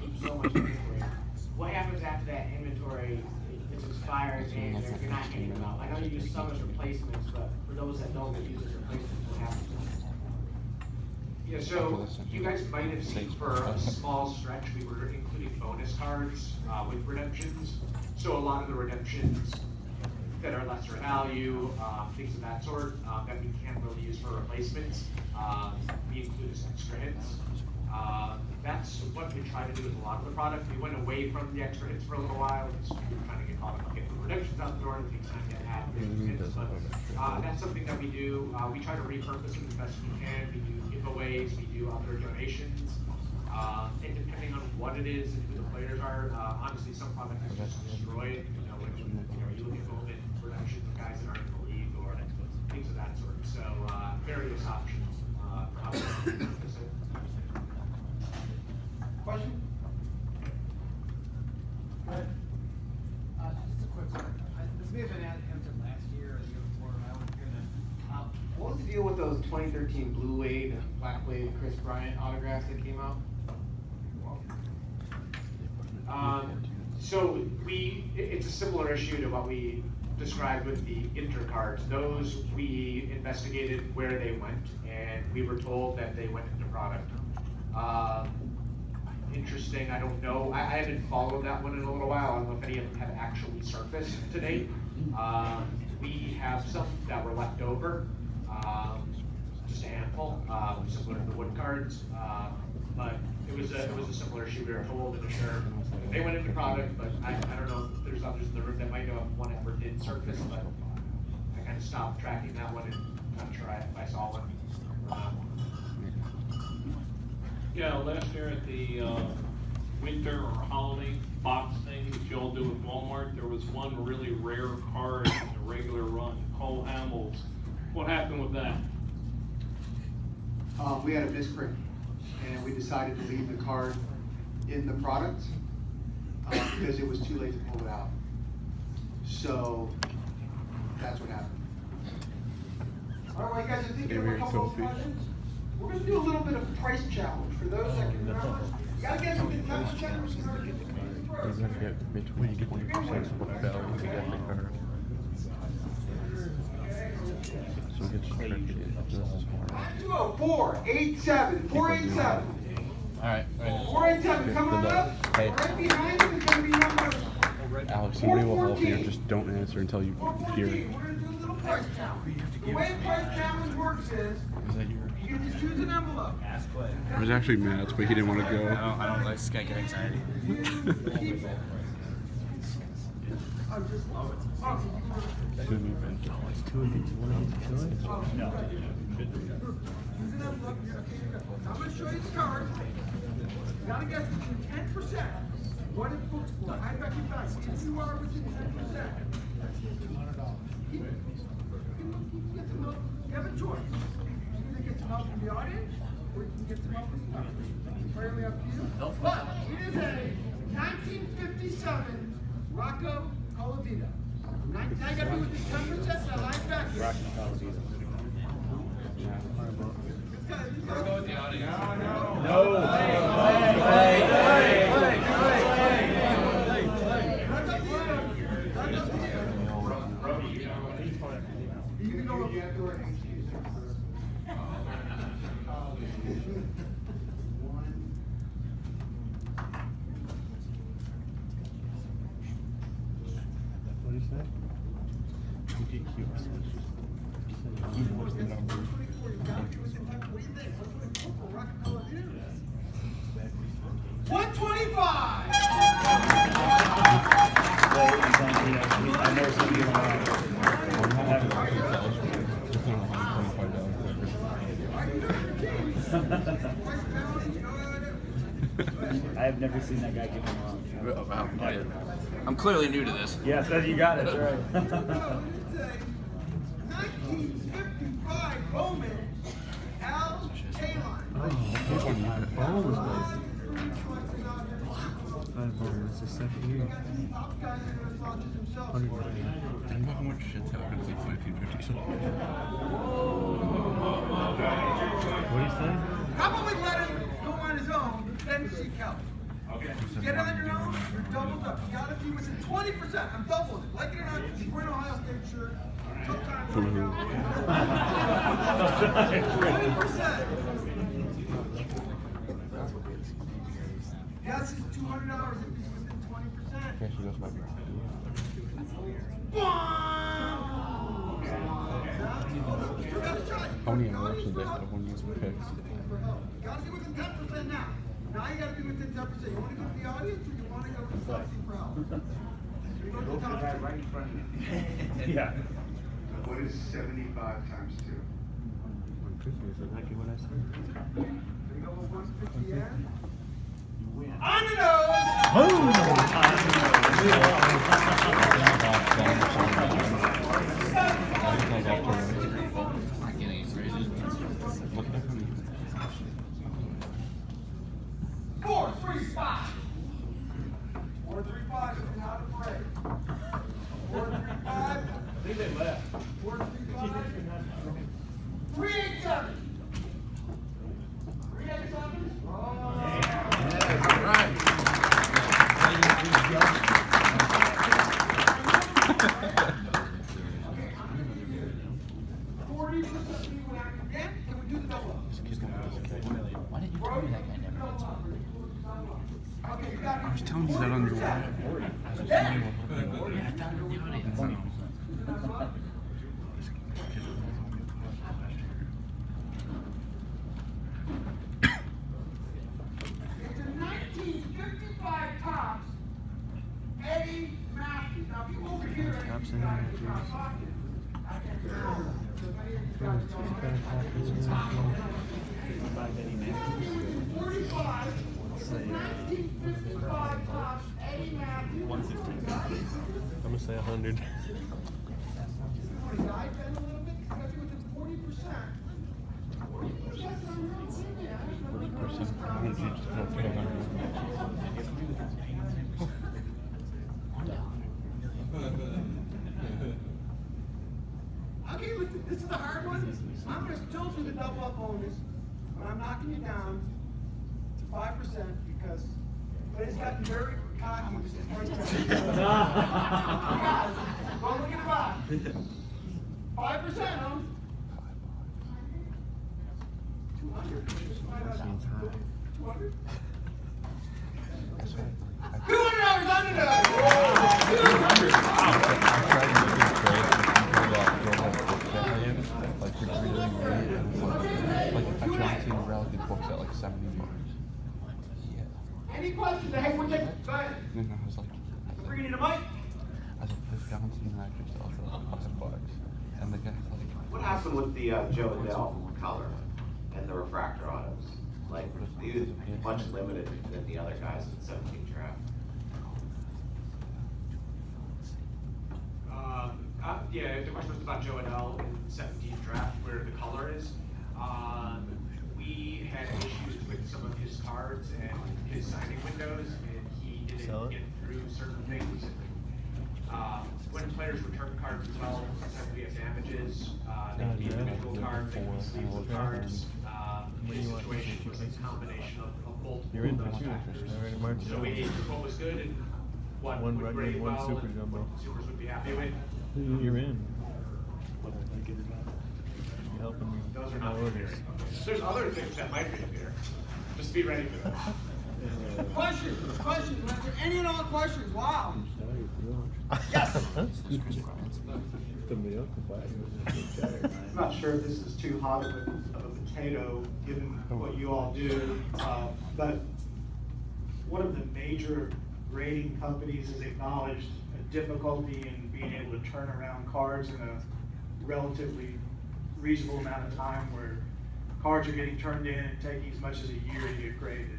keep so much inventory, what happens after that inventory is expired and you're not getting them out? I know you use some as replacements, but for those that don't use as replacements, what happens? Yeah, so you guys might have seen for a small stretch, we were including bonus cards with redemptions. So a lot of the redemptions that are lesser value, things of that sort, that we can't really use for replacements, we include as extra hits. That's what we try to do with a lot of the product. We went away from the extra hits for a little while because we were trying to get caught up, get the redemptions out the door, and it takes time to have hits. But that's something that we do. We try to repurpose them as best we can. We do giveaways, we do other donations. And depending on what it is and who the players are, honestly, some product is just destroyed. You look at moment redemptions of guys that aren't in the league or things of that sort. So various options for how to repurpose it. Question? Just a quick one. This may have been answered last year or the year before, I wasn't here then. What was the deal with those 2013 Blue Wade, Black Wade, Chris Bryant autographs that came out? So it's a similar issue to what we described with the Intercards. Those we investigated where they went, and we were told that they went into product. Interesting, I don't know. I haven't followed that one in a little while. I don't know if any of them have actually surfaced to date. We have some that were left over, just a handful, similar to the wood cards. But it was a similar issue. We were told and assured that they went into product, but I don't know if there's others in the room that might know if one ever did surface, but I kind of stopped tracking that one and not sure if I saw one. Yeah, last year at the winter or holiday box thing that y'all do with Walmart, there was one really rare card in the regular run, Cole Hamels. What happened with that? We had a misprint, and we decided to leave the card in the product because it was too late to pull it out. So that's what happened. All right, you guys are thinking of a couple of questions? We're going to do a little bit of price challenge for those that can remember. You got to get some contempt checkers. Even if you get between 20% of book value to get the card. So it gets tricky. This is hard. 487, 487. Alright, 487, come on up. Hey. Right behind you is going to be number Alex, somebody will help you. Just don't answer until you hear it. We're going to do a little price challenge. The way a price challenge works is, you get to choose an envelope. It was actually Matt's, but he didn't want to go. I don't like this guy get anxiety. I'm going to show you the cards. You got to guess between 10% what it books for. I bet you guys, if you are within 10%, you have a choice. You can either get some help from the audience, or you can get them up and stuff. It's entirely up to you. But it is a 1957 Rocco Colavito. Now you gotta be within 10% of the high factor. Rocky Colavito. Go with the audience. What do you say? I have never seen that guy give him wrong. Wow. I'm clearly new to this. Yes, you got it. That's right. 1955 Bowman Al Kalon. That's the second year. Think about how much shit's happened since 1950. What do you say? How about we let him go on his own, then seek help? Okay. Get on your own, you're doubled up. You gotta be within 20%. I'm doubling it. Like it or not, you're wearing an Ohio State shirt. Sometimes 20%. Yes, it's $200 if he's within 20%. Yeah, she goes back. How many hours did they have when you picks? You gotta be within 10% now. Now you gotta be within 10%. You wanna go to the audience or you wanna go to the Foxy for help? You go to the top. Right in front of you. Yeah. What is 75 times 2? 150 is exactly what I said. There you go with 150, yeah? You win. On the nose! Four, three, five. 4, 3, 5 is how to pray. 4, 3, 5. I think they left. 4, 3, 5. 3, 8, 7. 3, 8, 7. Oh. Yeah. All right. 40% people acting again. Can we do the double up? Why didn't you tell me that guy never did something? Okay, you got it. I was telling you that on the way. Yeah, I found it in the audience. It's a 1955 Tops Eddie Matthews. Now, if you over here, Tops and Matthews. I'm gonna say 100. Okay, listen, this is the hard one. I'm going to still do the double up bonus, but I'm knocking you down to 5% because it's gotten very cocky with this price tag. Go look at the box. 5%, huh? 200. 200? $200 under that! Any questions? Hey, we're taking. Go ahead. And I was like, Bring in the mic. I was like, this Johnson actually sells for like $5. And the guy's like, What happened with the Joe Adele color and the refractor autos? Like, he was much limited than the other guys in 17 draft. Yeah, if the question was about Joe Adele in 17 draft, where the color is. We had issues his cards and his signing windows, and he didn't get through certain things. When players return cards as well, sometimes we have damages, the individual cards, they can sleeve the cards. His situation was a combination of multiple of those factors. So we did what was good and what would grade well, and what consumers would be happy with. You're in. You're helping me. Those are not up here. There's other things that might be up here. Just be ready for those. Questions, answer any and all questions, wow. Yes. I'm not sure if this is too hot of a potato, given what you all do, but one of the major grading companies has acknowledged a difficulty in being able to turn around cards in a relatively reasonable amount of time, where cards are getting turned in and taking as much as a year to get graded.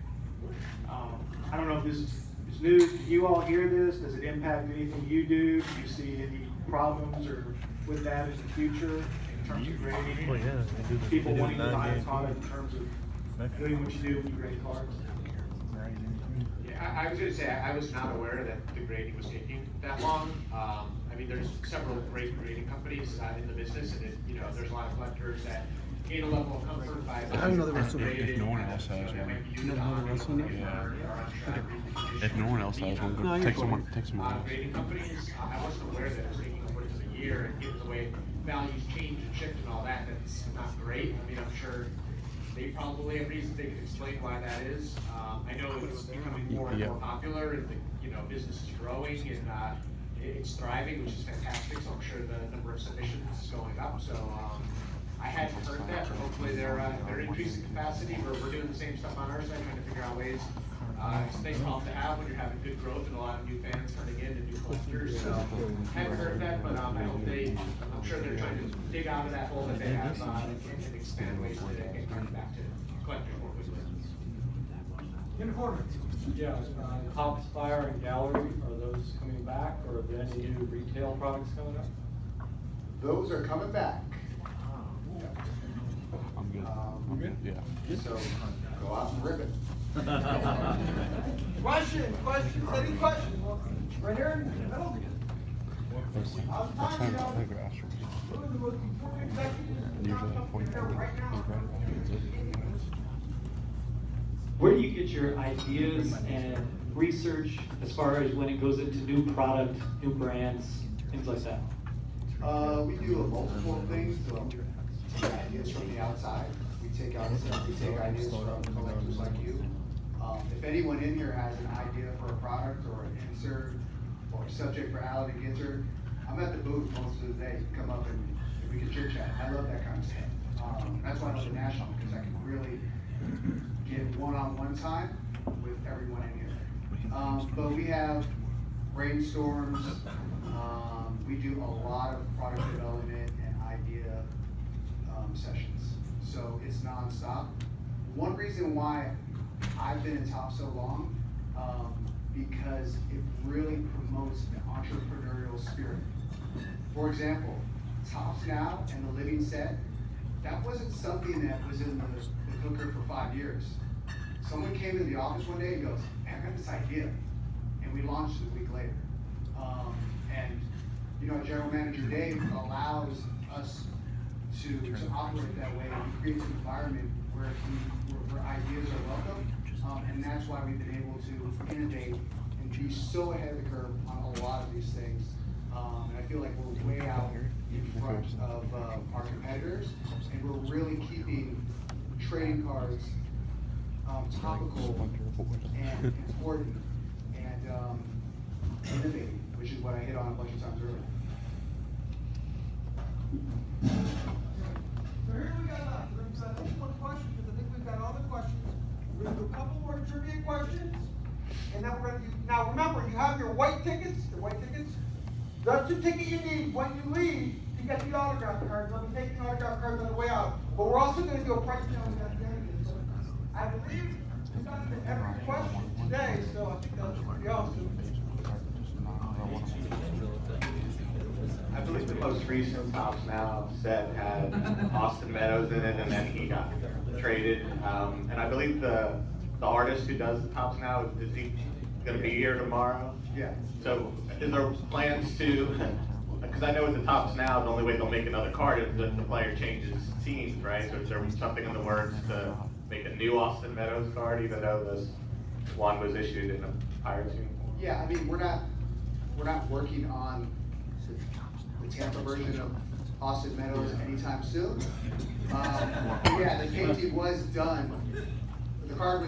I don't know if this is news. Do you all hear this? Does it impact anything you do? Do you see any problems or with that in the future in terms of grading? Well, yeah, People wanting to buy a 9 product in terms of doing what you do when you grade cards? Yeah, I was gonna say, I was not aware that the grading was taking that long. I mean, there's several great grading companies in the business, and there's a lot of collectors that gain a level of comfort by. I didn't know there was if no one else has one. If no one else has one, go take someone else. Grading companies, I wasn't aware that it was taking upwards of a year, and given the way values change and shift and all that, that's not great. I mean, I'm sure they probably have reasons they can explain why that is. I know it's becoming more and more popular, and the business is growing, and it's thriving, which is fantastic. So I'm sure the number of submissions is going up. So I hadn't heard that, but hopefully they're increasing capacity. We're doing the same stuff on our side, trying to figure out ways. It's a nice problem to have when you're having good growth and a lot of new fans coming in and new collectors. So haven't heard that, but I hope I'm sure they're trying to dig out of that hole that they have and expand ways to get cards back to collectors more quickly. In order. Yeah, Tops Fire and Gallery, are those coming back, or are there any new retail products coming up? Those are coming back. I'm good. Yeah. So go out and rip it. Questions, any questions? Right here in the middle. Where do you get your ideas and research as far as when it goes into new product, new brands, things like that? We do multiple things. So take ideas from the outside. We take ideas from collectors like you. If anyone in here has an idea for a product or an insert or a subject for Alan and Ginter, I'm at the booth most of the day. Come up and we can chit chat. I love that kind of stuff. That's why I love the National, because I can really get one-on-one time with everyone in here. But we have brainstorms. We do a lot of product development and idea sessions. So it's nonstop. One reason why I've been in Top so long, because it really promotes the entrepreneurial spirit. For example, Tops Now and the Living Set, that wasn't something that was in the cooker for 5 years. Someone came in the office one day and goes, "Man, I got this idea," and we launched it a week later. And General Manager Dave allows us to operate that way. He creates an environment where ideas are welcome, and that's why we've been able to innovate and be so ahead of the curve on a lot of these things. And I feel like we're way out in front of our competitors, and we're really keeping trading cards topical and important and innovating, which is what I hit on a bunch of times earlier. So here we got one question, because I think we've got all the questions. We're gonna do a couple more trivia questions, and then we're gonna do, now remember, you have your white tickets, That's the ticket you need when you leave to get the autograph cards. Let me take the autograph cards on the way out. But we're also gonna do a price challenge at the end of it. So I believe we got to every question today, so I think that's pretty awesome. I believe the most recent Tops Now set had Austin Meadows in it, and then he got traded. And I believe the the artist who does the tops now, is he gonna be here tomorrow? Yeah. So is there plans to, because I know with the tops now, the only way they'll make another card is that the player changes teams, right? So is there something in the works to make a new Austin Meadows card, even though this one was issued in a Pirates uniform? Yeah, I mean, we're not working on the Tampa version of Austin Meadows anytime soon. Yeah, the painting was done. The card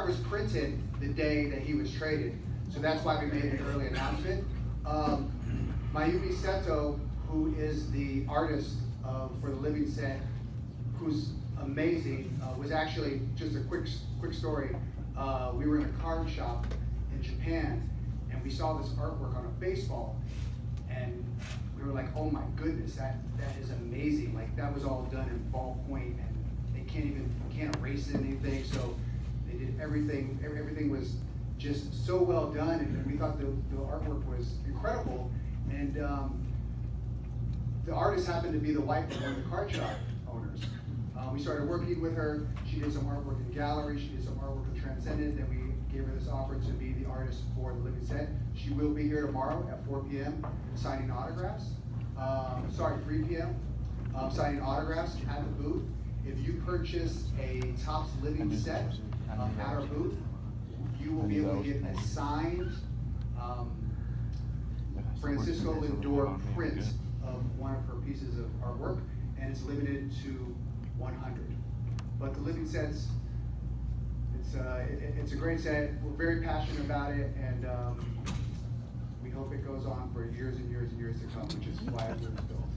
was printed the day that he was traded, so that's why we made an early announcement. Mayumi Seto, who is the artist for the living set, who's amazing, was actually, just a quick story. We were in a card shop in Japan, and we saw this artwork on a baseball, and we were like, oh my goodness, that is amazing. Like, that was all done in ballpoint, and they can't erase anything, so they did everything. Everything was just so well done, and we thought the artwork was incredible. And the artist happened to be the wife of one of the card shop owners. We started working with her. She did some artwork in gallery. She did some artwork in Transcendent. Then we gave her this offer to be the artist for the living set. She will be here tomorrow at 4 p.m. signing autographs. 3 p.m. Signing autographs at the booth. If you purchase a Topps living set at our booth, you will be able to get a signed Francisco Lindor print of one of her pieces of artwork, and it's limited to 100. But the living sets, it's a great set. We're very passionate about it, and we hope it goes on for years and years and years to come, which is why it was built.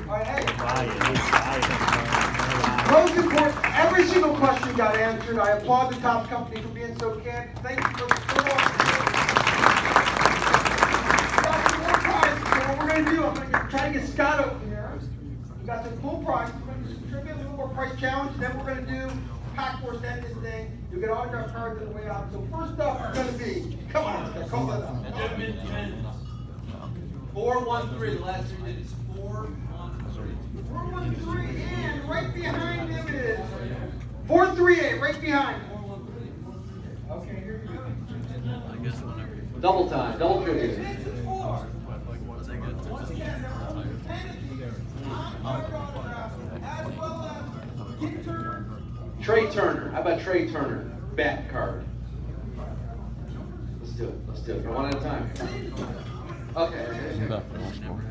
All right, most important, every single question got answered. I applaud the Topps company for being so candid. Thank you for the what we're going to do, I'm going to try to get Scott open here. We got some full price. We're going to do some trivia, a little more price challenge, and then we're going to do pack force, end this thing. You'll get autograph cards on the way out. So first up is going to be, come on, Scott, call that up. 413, the last 3 digits. 413. 413, and right behind him is 438, right behind him. Okay, here we go. Double time, double trivia. Trey Turner. How about Trey Turner? Bat card. Let's do it. Let's do it. One at a time. Okay.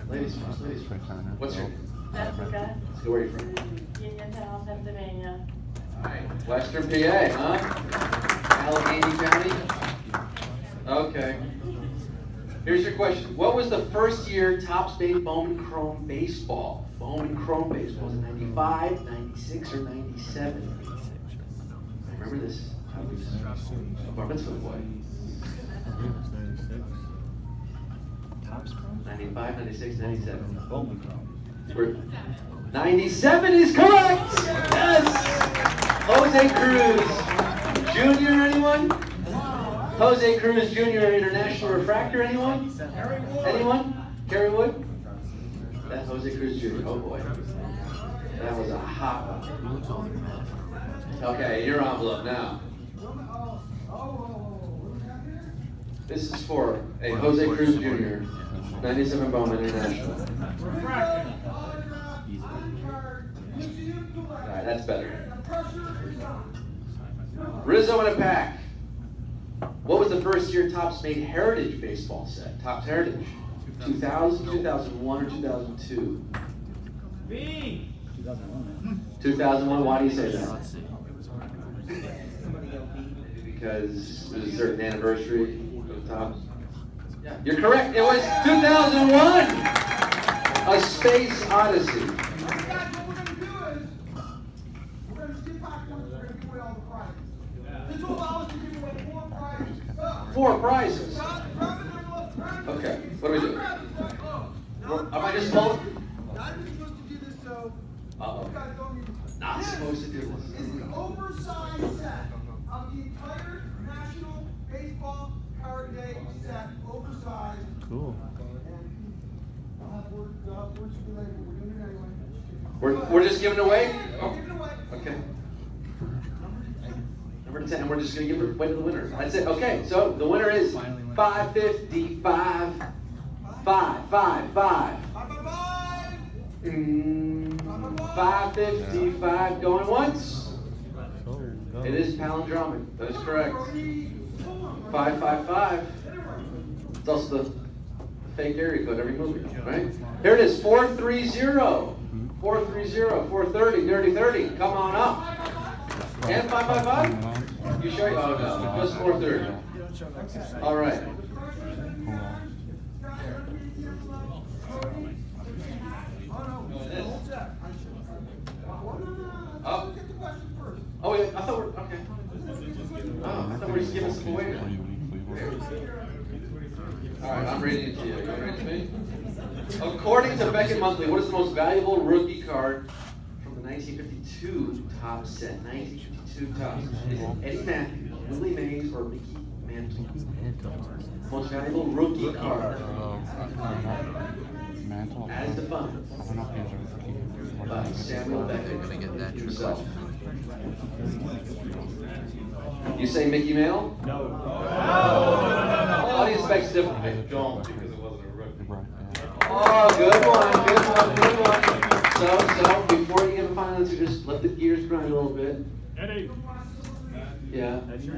Ladies first. Ladies first. What's your name? Jessica. So where are you from? Uniontown, Pennsylvania. All right. Western PA, huh? Allegheny County. Okay. Here's your question. What was the first year Topps made Bowman Chrome baseball? Bowman Chrome baseball. Was it 95, 96, or 97? Remember this? I was a bar mitzvah boy. 95, 96, 97. Bowman Chrome. 97 is correct! Yes! Jose Cruz Jr., anyone? Jose Cruz Jr. International Refractor, anyone? Anyone? Kerry Wood? That's Jose Cruz Jr. Oh boy. That was a hot one. Okay, your envelope now. This is for a Jose Cruz Jr. 97 Bowman International. Alright, that's better. Rizzo in a pack. What was the first year Topps made Heritage baseball set? Topps Heritage. 2000, 2001, or 2002? B. 2001, why do you say that? Because there's a certain anniversary of Topps? Yeah, you're correct. It was 2001. A Space Odyssey. Four prizes. Okay, what do we do? Am I just told? Uh-oh. Not supposed to do this. It's the oversized set of the entire National Baseball Card Day set, oversized. Cool. We're just giving it away? We're giving it away. Okay. Number 10, and we're just gonna give it away to the winner. That's it. Okay, so the winner is 555. 555 going once. It is palindromic. That is correct. 555. It's also the fake area code every movie, right? Here it is. 430. 430. 430. Dirty 30. Come on up. And 555? You sure? Oh no, just 430. All right. Oh. Oh yeah, I thought we're okay. Oh, I thought we were just giving some away. All right, I'm reading it to you. You ready to me? According to Beckett Monthly, what is the most valuable rookie card from the 1952 top set? 1952 top. Is it Eddie Matthews, Willie Mays, or Mickey Mantle? Most valuable rookie card. Mantle. As defined by Samuel Beckett himself. You say Mickey Mantle? No. Audience specs differently. I don't, because it wasn't a rookie. Oh, good one. So before you give a final answer, just let the gears grind a little bit. Eddie. Yeah. Eddie.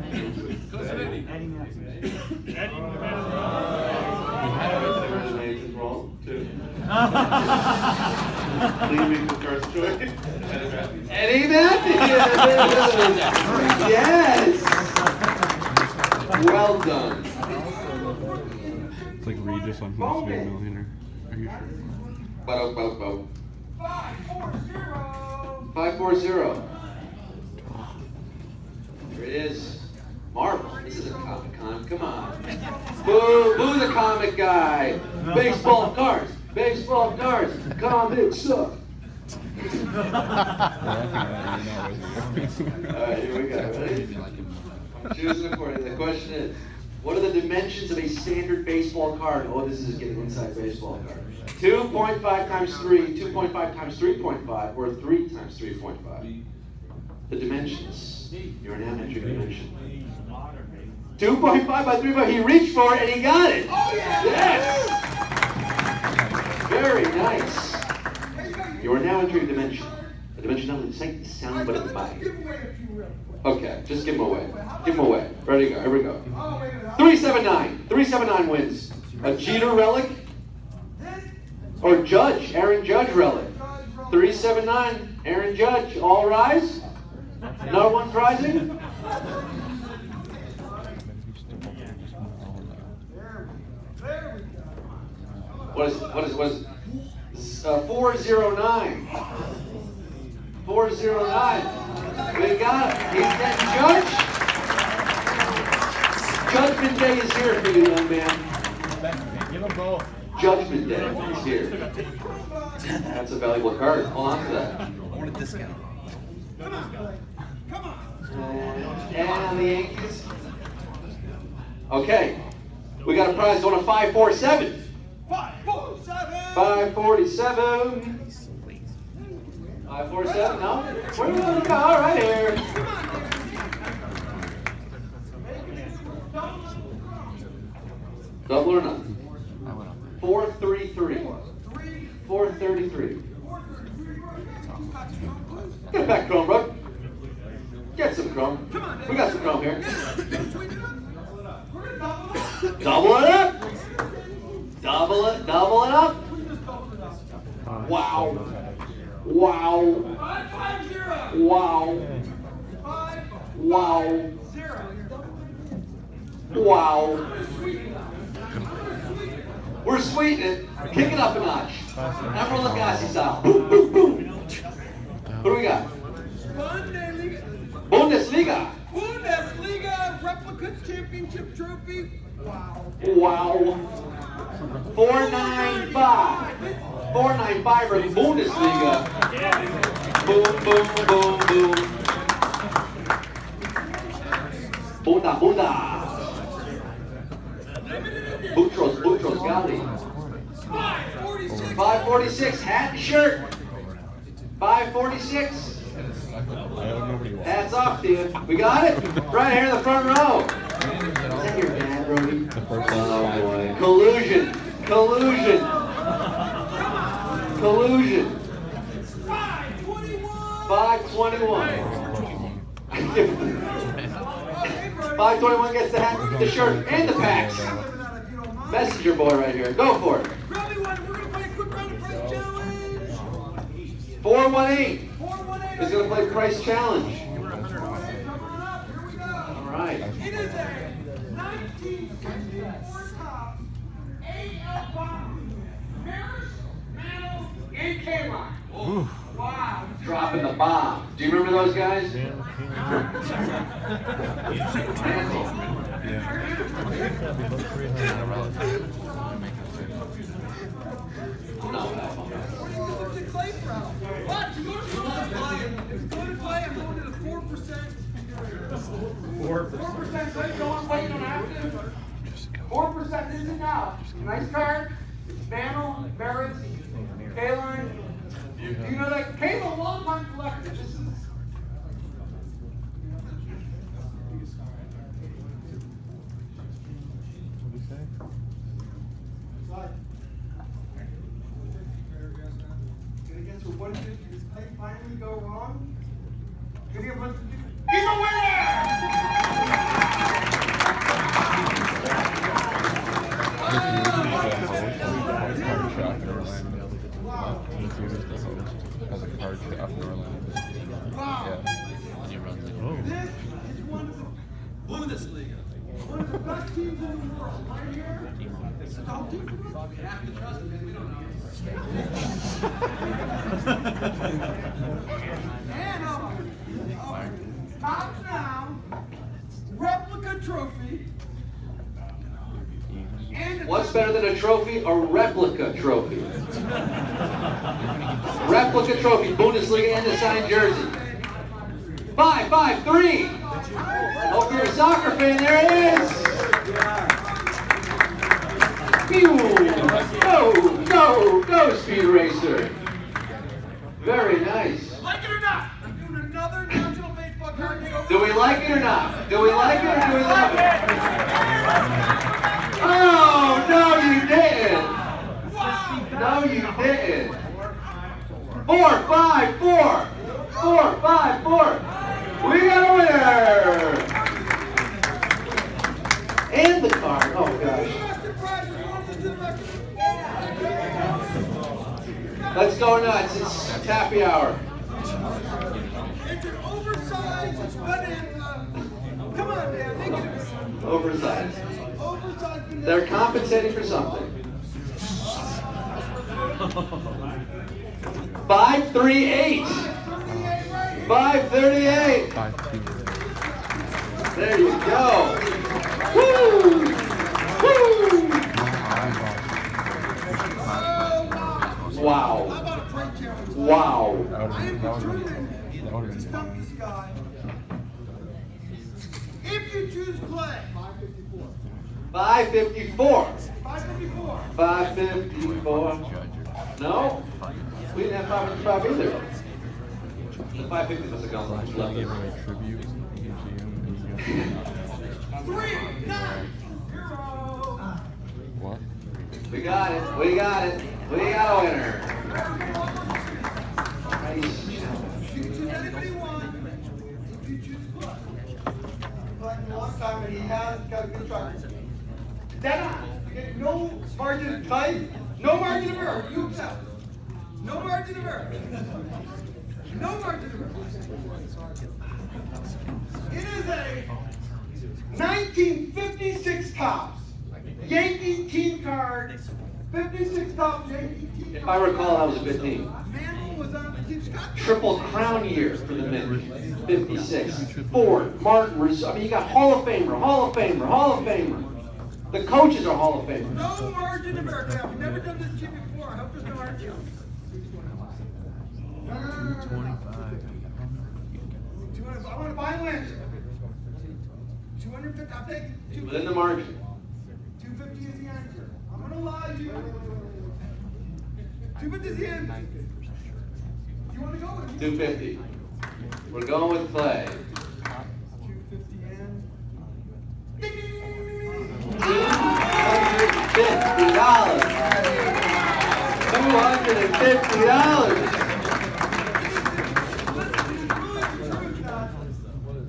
Nathan's wrong, too. Leaving the first choice. Eddie Matthews! Yes! Well done. It's like Regis on Who Wants to Be a Millionaire. Are you sure? 540. Here it is. Marvel. This is a Comic Con. Come on. Boo! Boo the comic guy. Baseball cards. Baseball cards. Comics suck. Alright, here we go. Ready? Choosing according. The question is, what are the dimensions of a standard baseball card? Oh, this is getting inside baseball card. 2.5 times 3, 2.5 times 3.5, or 3 times 3.5. The dimensions. You are now entering dimension. 2.5 by 3.5. He reached for it and he got it. Oh, yeah. Yes. Very nice. You are now entering dimension. A dimension not only of sight, sound, but of the body. Okay, just give them away. Give them away. Ready to go. Here we go. 379. 379 wins. A Jeter relic or Judge, Aaron Judge relic. 379, Aaron Judge. All rise. No one's rising. What is 409? 409. We got it. He's getting Judge. Judgment Day is here for you, young man. Give them both. Judgment Day is here. That's a valuable card. Hold on to that. I want a discount. And the Yankees. Okay. We got a prize going to 547. 547. 547. No? Where do we go? All right here. Double or nothing? 433. 433. Get it back, Chrome, bro. Get some Chrome. We got some Chrome here. Double it up. Double it up. Wow. Wow. Wow. Wow. Wow. We're sweetening it. Kick it up a notch. Emerald Lagasse style. Boom, boom, boom. What do we got? Bundesliga. Bundesliga replica championship trophy. Wow. Wow. 495. 495 for the Bundesliga. Boom, boom, boom, boom. Bunda. Boutros, Gali. 546, hat and shirt. 546. Hats off to you. We got it? Right here in the front row. Is that your dad, Brody? Oh boy. Collusion. Collusion. Collusion. 521. 521 gets the hat, the shirt, and the packs. Messenger boy right here. Go for it. 418 is going to play Price Challenge. All right. It is a 1964 top AL bomb. Maris, Mantle, and K-Rock. Wow. Dropping the bomb. Do you remember those guys? This is now. Nice card. It's Mantle, Barrett, Kaline. You know that came a long time collector. This is. Gonna guess what did this play finally go wrong? He's a winner! Has a card shop in Orlando. Wow. Yeah. And he runs it. This is one of the Bundesliga. One of the best teams in the world. Right here. It's a top team. You have to trust them because we don't know. And top now, replica trophy. What's better than a trophy? A replica trophy. Replica trophy, Bundesliga and a signed jersey. 5-5-3. Hope you're a soccer fan. There it is. Pew. Go, Speed Racer. Very nice. Like it or not, I'm doing another National Baseball card takeover. Do we like it or not? Do we like it or do we love it? Oh, no, you didn't. No, you didn't. 4-5-4. 4-5-4. We got a winner. And the card. Oh, gosh. Let's go nuts. It's happy hour. It's an oversized banana. Come on, man. Make it Oversized. oversized banana. They're compensating for something. 538. 538. There you go. Woo! Woo! Wow. Wow. I am determined to stump this guy. If you choose play, 554. 554. 554. No? We didn't have 555 either. The 550 must have gone much left. 3-9-0. What? We got it. We got it. We got a winner. You choose anybody you want. If you choose play. Playing a long time and he has got a good track. Dead on. No margin of tight. No margin of error. You accept. No margin of error. No margin of error. It is a 1956 Topps Yankee team card. 56 Topps Yankee team card. If I recall, that was a good team. Mantle was on the team. Scott. Triple crown year for the Mint. 56. Ford, Martin, I mean, you got Hall of Famer, Hall of Famer, Hall of Famer. The coaches are Hall of Famers. No margin of error. We've never done this shit before. I hope there's no margin. No. 200. I want to buy and win. 250. I'll take 250. Within the margin. 250 is the answer. I'm gonna lie to you. 250 is the answer. Do you want to go with me? 250. We're going with Clay. $250.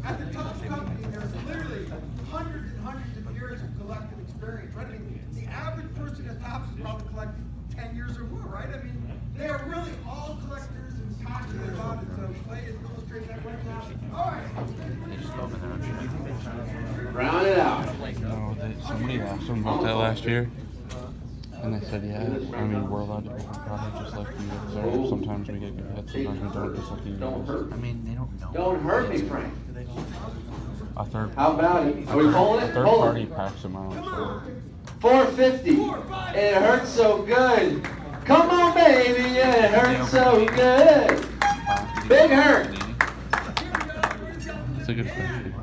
At the top company, there's literally hundreds and hundreds of years of collective experience, right? I mean, the average person at Tops has probably collected 10 years or more, right? I mean, they are really all collectors and passionate about it, so Clay is illustrating that right now. All right. Round it out. No, somebody asked them about that last year. And they said, yeah, I mean, we're allowed to open product just like you observe. Sometimes we get good hits, sometimes we don't, just like you guys. I mean, they don't know. Don't hurt me, Frank. A third. How about it? Are we pulling it? Third Hold party it. packs them out. So. $450. It hurts so good. Come on, baby. It hurts so good. Big hurt. That's a good question.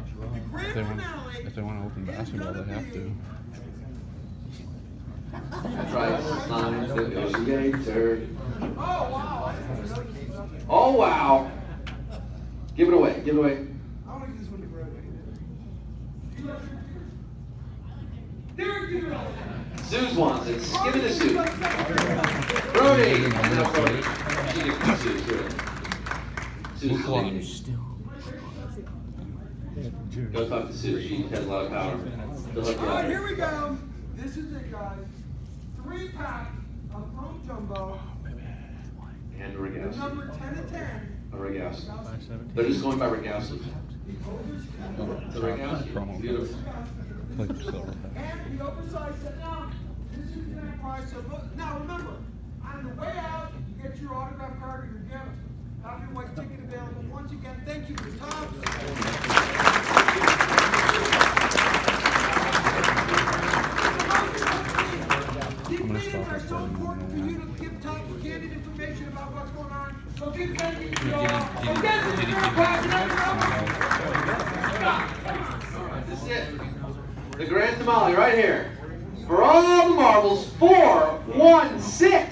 If they want to open basketball, they have to. Price line negotiator. Oh wow! Give it away. Give it away. I want to give this one to Brody. Zeus wants it. Give it to Zeus. Brody. No, Brody. She did it to Zeus. Zeus. Go talk to Zeus. She has a lot of power. She'll help you All right, out. here we go. This is it, guys. 3-pack of Chrome Jumbo. And The Regas. number 10 and 10. A Regas. They're just going by Regas. The Regas. Beautiful. And the oversized set. Now, this is the next price. So, now remember, on the way out, you get your autograph card or your gift. Have your white ticket available. Once again, thank you for Tops. These meetings are so important for you to give Tops candid information about what's going on. So keep sending it to y'all. Again, this is your This is it. The Grand Tamale right here. For all the marbles, 416.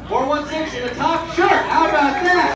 416 in the top shirt. How about that?